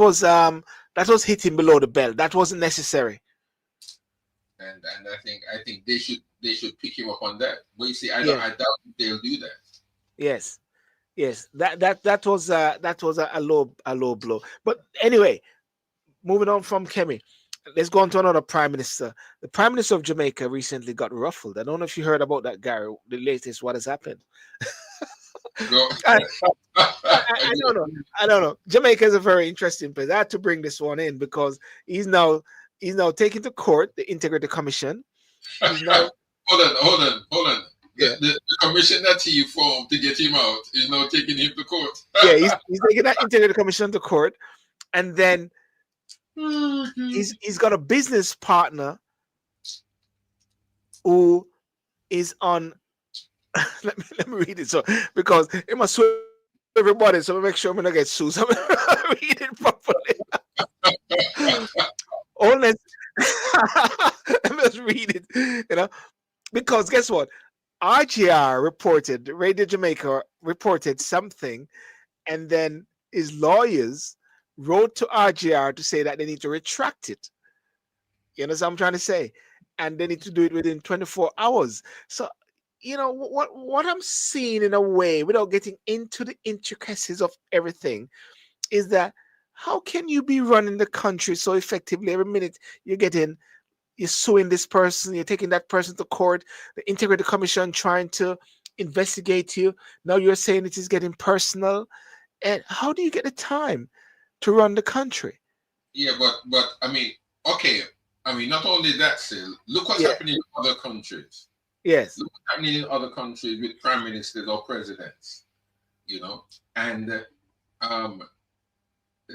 Speaker 1: was hitting below the belt. That wasn't necessary.
Speaker 2: And I think they should pick him up on that. But you see, I doubt they'll do that.
Speaker 1: Yes. That was a low blow. But anyway, moving on from Kemi, let's go on to another prime minister. The prime minister of Jamaica recently got ruffled. I don't know if you heard about that, Garry. The latest, what has happened?
Speaker 2: No.
Speaker 1: I don't know. Jamaica is a very interesting place. I had to bring this one in because he's now taken to court, the Integrity Commission. He's now...
Speaker 2: Hold on.
Speaker 1: Yeah.
Speaker 2: The commission that he formed to get him out is now taking him to court.
Speaker 1: Yeah, he's taking that Integrity Commission to court, and then he's got a business partner who is on. let me read it. So because it must sue everybody, so make sure I'm gonna get sued. So I'm read it properly. Honest. Let me just read it. Because guess what? RGR reported, Radio Jamaica reported something, and then his lawyers wrote to RGR to say that they need to retract it. You understand what I'm trying to say? And they need to do it within 24 hours. So, what I'm seeing in a way, without getting into the intricacies of everything, is that how can you be running the country so effectively? Every minute you're suing this person, you're taking that person to court, the Integrity Commission trying to investigate you. Now you're saying it is getting personal. And how do you get the time to run the country?
Speaker 2: Yeah, but I mean, okay. I mean, not only that, Sil, look what's happening in other countries.
Speaker 1: Yes.
Speaker 2: Look what's happening in other countries with prime ministers or presidents, and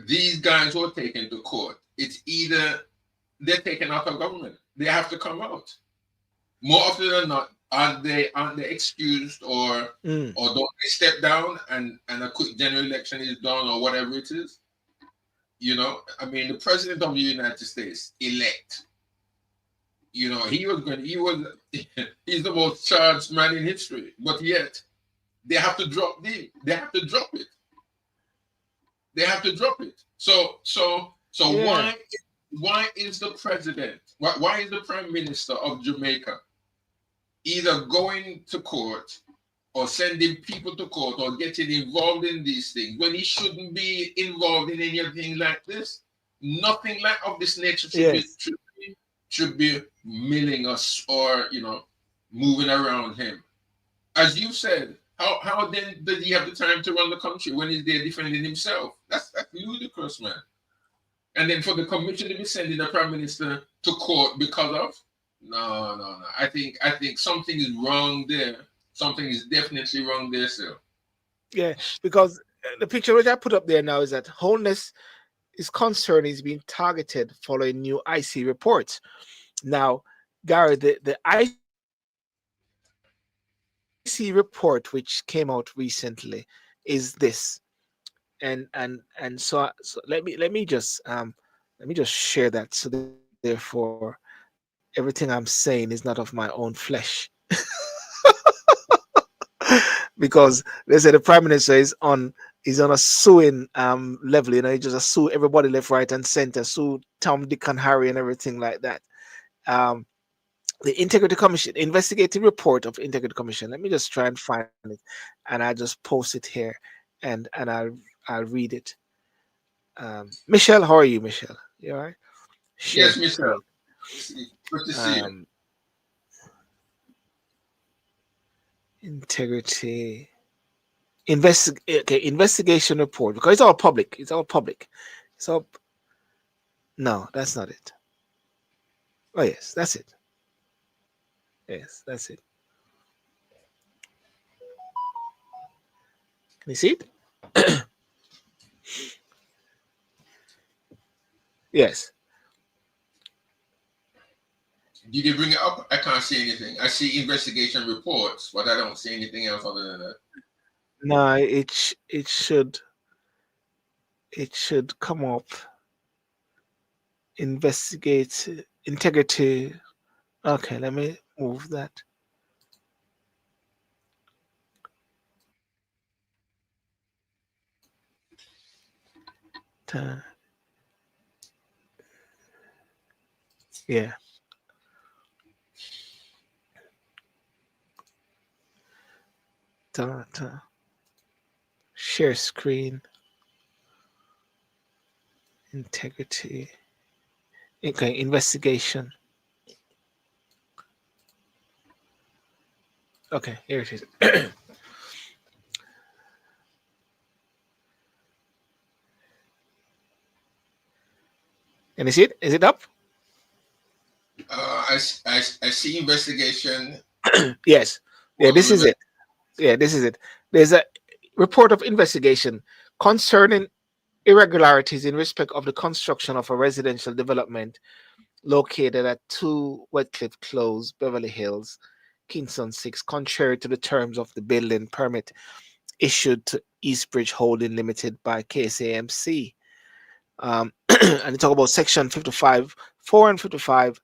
Speaker 2: these guys who are taken to court, it's either they're taken out of government. They have to come out. More often than not, aren't they excused or don't they step down and a quick general election is done or whatever it is? I mean, the president of the United States elect. He's the most charged man in history, but yet they have to drop it. They have to drop it. So why is the president, why is the prime minister of Jamaica either going to court or sending people to court or getting involved in these things when he shouldn't be involved in anything like this? Nothing like of this nature should be milling us or moving around him. As you said, how then does he have the time to run the country when he's there defending himself? That's ludicrous, man. And then for the commission to be sending the prime minister to court because of no. I think something is wrong there. Something is definitely wrong there, sir.
Speaker 1: Yeah, because the picture which I put up there now is that Holness is concerned he's being targeted following new IC reports. Now, Garry, the IC report which came out recently is this. And so let me just share that. So therefore, everything I'm saying is not of my own flesh, because they say the prime minister is on a suing level. He just sue everybody left, right, and center. Sue Tom, Dick, and Harry, and everything like that. The Integrity Commission investigative report of Integrity Commission. Let me just try and find it, and I just post it here, and I'll read it. Michelle, how are you, Michelle? You all right?
Speaker 2: Yes, Michelle. Good to see you.
Speaker 1: Integrity investigation report, because it's all public. No, that's not it. Oh yes, that's it. Yes, that's it. Can you see it? Yes.
Speaker 2: Did you bring it up? I can't see anything. I see investigation reports, but I don't see anything else other than that.
Speaker 1: No, it should come up. Investigate integrity. Okay, let me move that. Yeah. Share screen. Integrity. Okay, investigation. Okay, here it is. Can you see it? Is it up?
Speaker 2: I see investigation.
Speaker 1: Yes. Yeah, this is it. Yeah, this is it. There's a report of investigation concerning irregularities in respect of the construction of a residential development located at 2 Westcliff Close, Beverly Hills, Kingston 6, contrary to the terms of the building permit issued to Eastbridge Holding Limited by KSAMC. And they talk about Section 55, 4 and 55,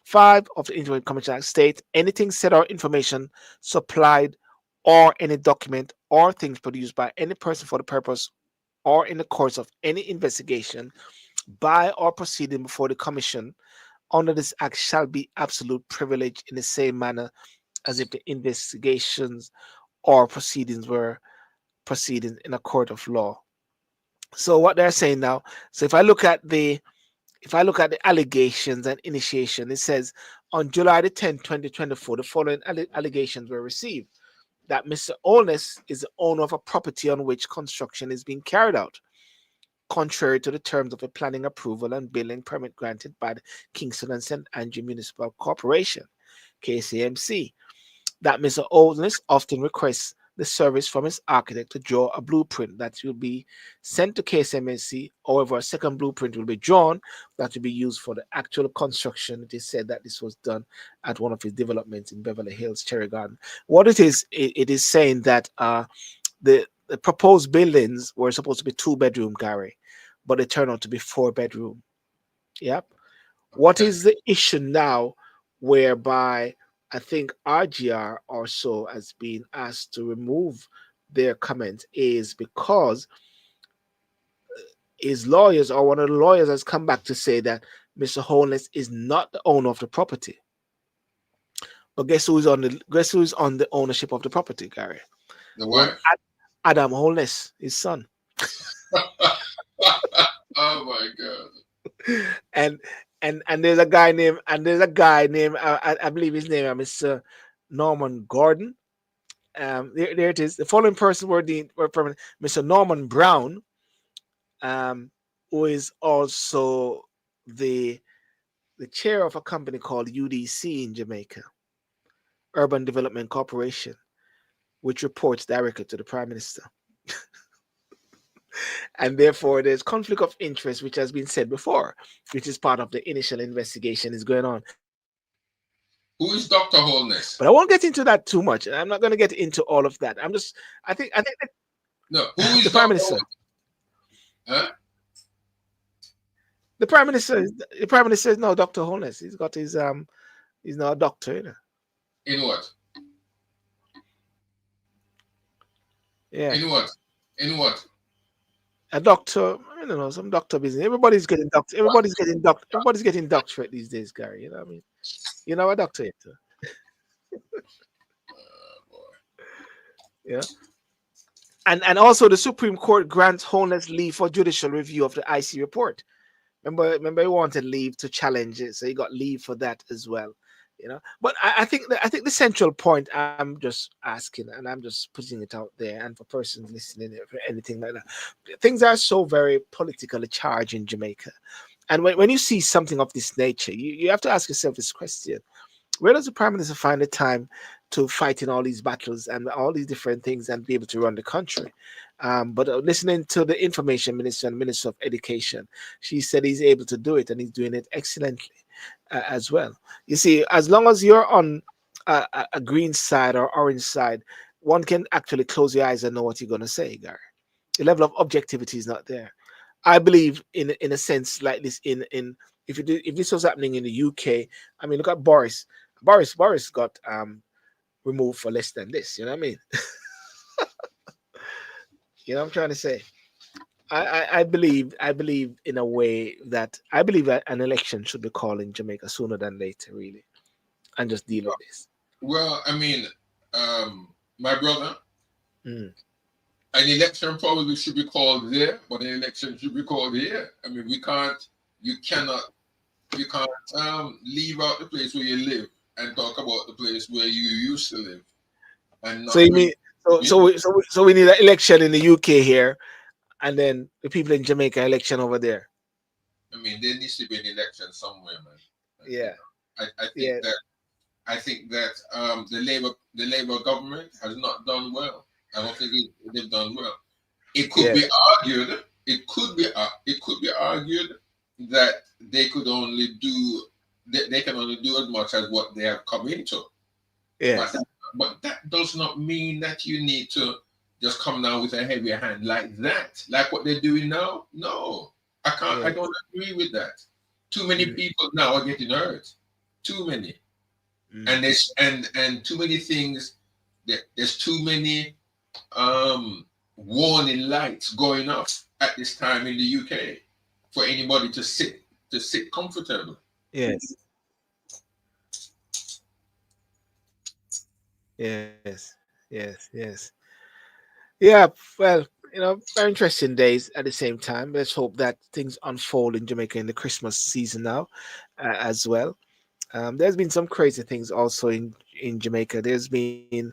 Speaker 1: 5 of the Interim Commission Act state anything said or information supplied or any document or things produced by any person for the purpose or in the course of any investigation by or proceeding before the Commission under this act shall be absolute privilege in the same manner as if the investigations or proceedings were proceedings in a court of law. So what they're saying now, so if I look at the allegations and initiation, it says on July the 10th, 2024, the following allegations were received: that Mr. Holness is the owner of a property on which construction is being carried out, contrary to the terms of a planning approval and building permit granted by the Kingston and St. Andrew Municipal Corporation, KCMC. That Mr. Holness often requests the service from his architect to draw a blueprint that will be sent to KSMC. However, a second blueprint will be drawn that will be used for the actual construction. It is said that this was done at one of his developments in Beverly Hills, Cherry Garden. What it is saying that the proposed buildings were supposed to be 2-bedroom, Garry, but they turned out to be 4-bedroom. Yep. What is the issue now whereby I think RGR also has been asked to remove their comment is because his lawyers or one of the lawyers has come back to say that Mr. Holness is not the owner of the property. But guess who's on the ownership of the property, Garry?
Speaker 2: The wife.
Speaker 1: Adam Holness, his son.
Speaker 2: Oh my God.
Speaker 1: And there's a guy named I believe his name is Mr. Norman Gordon. There it is. The following person were Mr. Norman Brown, who is also the chair of a company called UDC in Jamaica, Urban Development Corporation, which reports directly to the Prime Minister. And therefore, there's conflict of interest, which has been said before, which is part of the initial investigation is going on.
Speaker 2: Who is Dr. Holness?
Speaker 1: But I won't get into that too much. I'm not going to get into all of that. I think that,
Speaker 2: no. Who is
Speaker 1: the Prime Minister?
Speaker 2: Huh?
Speaker 1: The Prime Minister is no Dr. Holness. He's got his he's not a doctor, you know.
Speaker 2: In what?
Speaker 1: Yeah.
Speaker 2: In what? In what?
Speaker 1: A doctor, I don't know, some doctor business. Everybody's getting doctorate these days, Garry. You know what I mean? You know a doctor yet? Yeah. And also the Supreme Court grants Holness leave for judicial review of the IC report. Remember he wanted leave to challenge it, so he got leave for that as well. You know, but I think the central point I'm just asking, and I'm just putting it out there, and for persons listening, for anything like that, things are so very politically charged in Jamaica, and when you see something of this nature, you have to ask yourself this question: where does the Prime Minister find the time to fight in all these battles and all these different things and be able to run the country? But listening to the Information Minister and Minister of Education, she said he's able to do it, and he's doing it excellently. As well. You see, as long as you're on a green side or orange side, one can actually close your eyes and know what you're going to say, Garry. The level of objectivity is not there. I believe in a sense like this if this was happening in the UK, I mean, look at Boris. Boris got removed for less than this, you know what I mean? You know what I'm trying to say? I believe in a way that I believe that an election should be called in Jamaica sooner than later, really, and just deal with this.
Speaker 2: Well, I mean, my brother, an election probably should be called there, but an election should be called here. I mean, you can't leave out the place where you live and talk about the place where you used to live. And not
Speaker 1: so you mean so we need an election in the UK here, and then the people in Jamaica election over there.
Speaker 2: I mean, there needs to be an election somewhere, man.
Speaker 1: Yeah.
Speaker 2: I think that the Labour government has not done well. I don't think they've done well. It could be argued. It could be argued that they could only do they can only do as much as what they have come into.
Speaker 1: Yes.
Speaker 2: But that does not mean that you need to just come down with a heavier hand like that, like what they're doing now. No, I can't. I
Speaker 1: Yes.
Speaker 2: don't agree with that. Too many people now are getting hurt. Too many, and there's and too many things. There's too many warning lights going off at this time in the UK for anybody to sit comfortable.
Speaker 1: Yes. Yes. Yes. Yes. Yeah. Well, very interesting days at the same time. Let's hope that things unfold in Jamaica in the Christmas season now, as well. There's been some crazy things also in Jamaica. There's been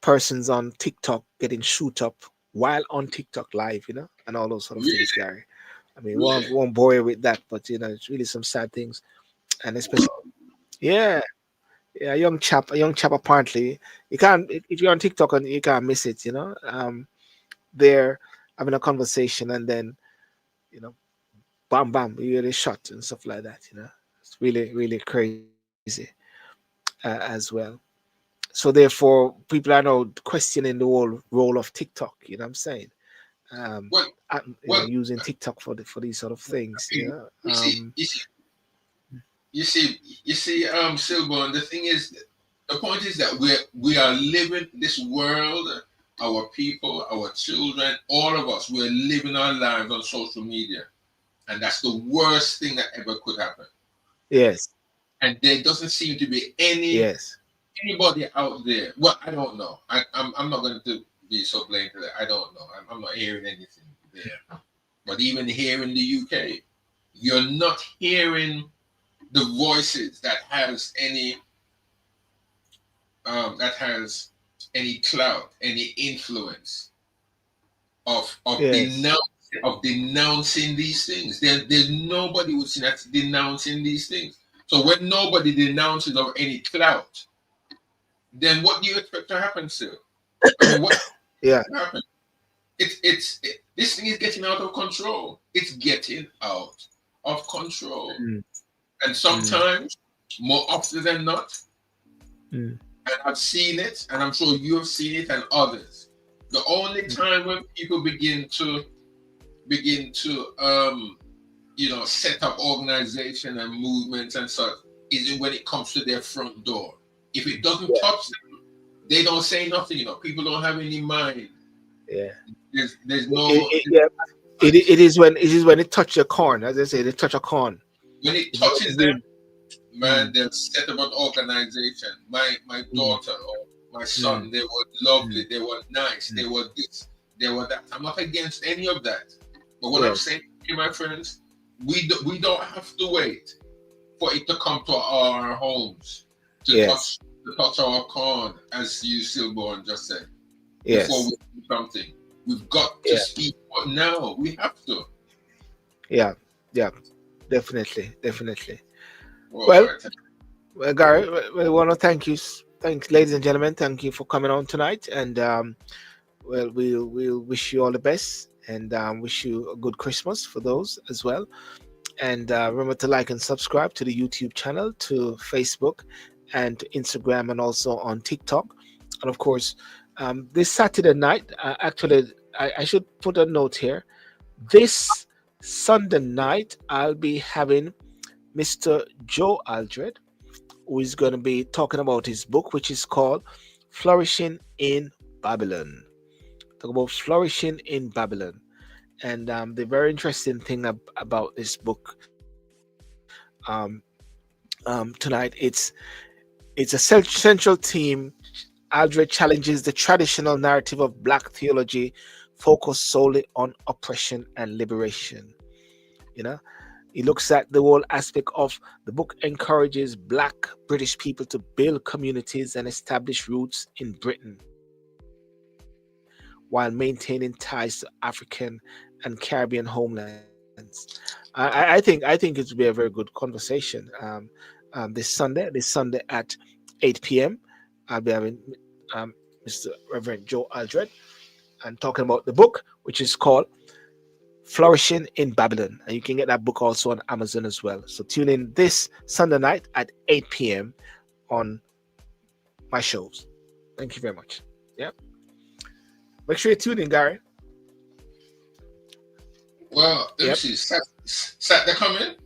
Speaker 1: persons on TikTok getting shoot up while on TikTok live, and all those sort of
Speaker 2: Really?
Speaker 1: things, Gary. I mean,
Speaker 2: Really?
Speaker 1: won't bore you with that, but it's really some sad things, and especially, yeah, yeah, a young chap. Apparently, you can't if you're on TikTok and you can't miss it. They're having a conversation, and then bam, bam, you get a shot and stuff like that. It's really, really crazy, as well. So therefore, people are now questioning the whole role of TikTok. You know what I'm saying? Um,
Speaker 2: Well, well,
Speaker 1: using TikTok for these sort of things.
Speaker 2: you see, Sylbourne. The thing is, the point is that we are living this world. Our people, our children, all of us, we're living our lives on social media, and that's the worst thing that ever could happen.
Speaker 1: Yes.
Speaker 2: And there doesn't seem to be
Speaker 1: Yes.
Speaker 2: anybody out there. Well, I don't know. I'm not going to be so blamed for that. I don't know. I'm not hearing anything there. But even here in the UK, you're not hearing the voices that has any clout, any influence of
Speaker 1: Yes.
Speaker 2: denouncing these things. There's nobody who's that's denouncing these things. So when nobody denounces of any clout, then what do you expect to happen, Sil? I mean, what
Speaker 1: Yeah.
Speaker 2: happen? This thing is getting out of control. It's getting out of control. And sometimes, more often than not, and I've seen it, and I'm sure you've seen it, and others. The only time when people begin to set up organization and movements and such is when it comes to their front door. If it doesn't touch them, they don't say nothing. People don't have any mind.
Speaker 1: Yeah.
Speaker 2: There's no.
Speaker 1: It is when it touches a corn, as they say, they touch a corn.
Speaker 2: When it touches them, man, they'll set up an organization. My daughter or my son, they were lovely, they were nice, they were this, they were that. I'm not against any of that. But what I'm saying to you, my friends, we don't have to wait for it to come to our homes to touch our corn, as you, Sylbourne, just said.
Speaker 1: Yes.
Speaker 2: Before we do something, we've got to speak now. We have to.
Speaker 1: Yeah, definitely. Well, Garry, we want to thank you. Thanks, ladies and gentlemen. Thank you for coming on tonight. And we'll wish you all the best, and wish you a good Christmas for those as well. And remember to like and subscribe to the YouTube channel, to Facebook, and to Instagram, and also on TikTok. And of course, this Saturday night, actually, I should put a note here. This Sunday night, I'll be having Mr. Joe Aldred, who is going to be talking about his book, which is called Flourishing in Babylon. Talk about flourishing in Babylon. And the very interesting thing about this book tonight, it's a central theme. Aldred challenges the traditional narrative of Black theology focused solely on oppression and liberation. He looks at the whole aspect of the book, encourages Black British people to build communities and establish roots in Britain while maintaining ties to African and Caribbean homelands. I think it will be a very good conversation this Sunday at 8 p.m. I'll be having Mr. Reverend Joe Aldred and talking about the book, which is called Flourishing in Babylon. And you can get that book also on Amazon as well. So tune in this Sunday night at 8 p.m. on my shows. Thank you very much. Yeah. Make sure you tune in, Garry.
Speaker 2: Well, let me see. Saturday coming?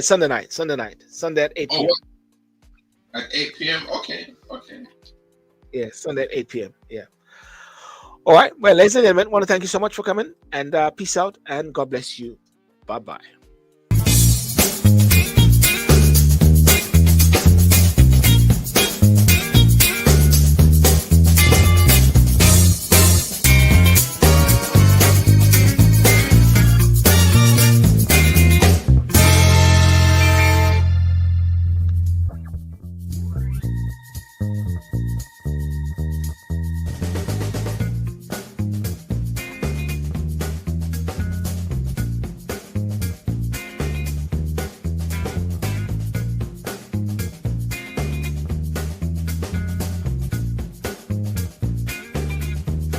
Speaker 1: Sunday night. Sunday at 8 p.m.
Speaker 2: At 8 p.m. Okay.
Speaker 1: Yeah, Sunday at 8 p.m. Yeah. All right. Well, ladies and gentlemen, I want to thank you so much for coming, and peace out, and God bless you. Bye-bye.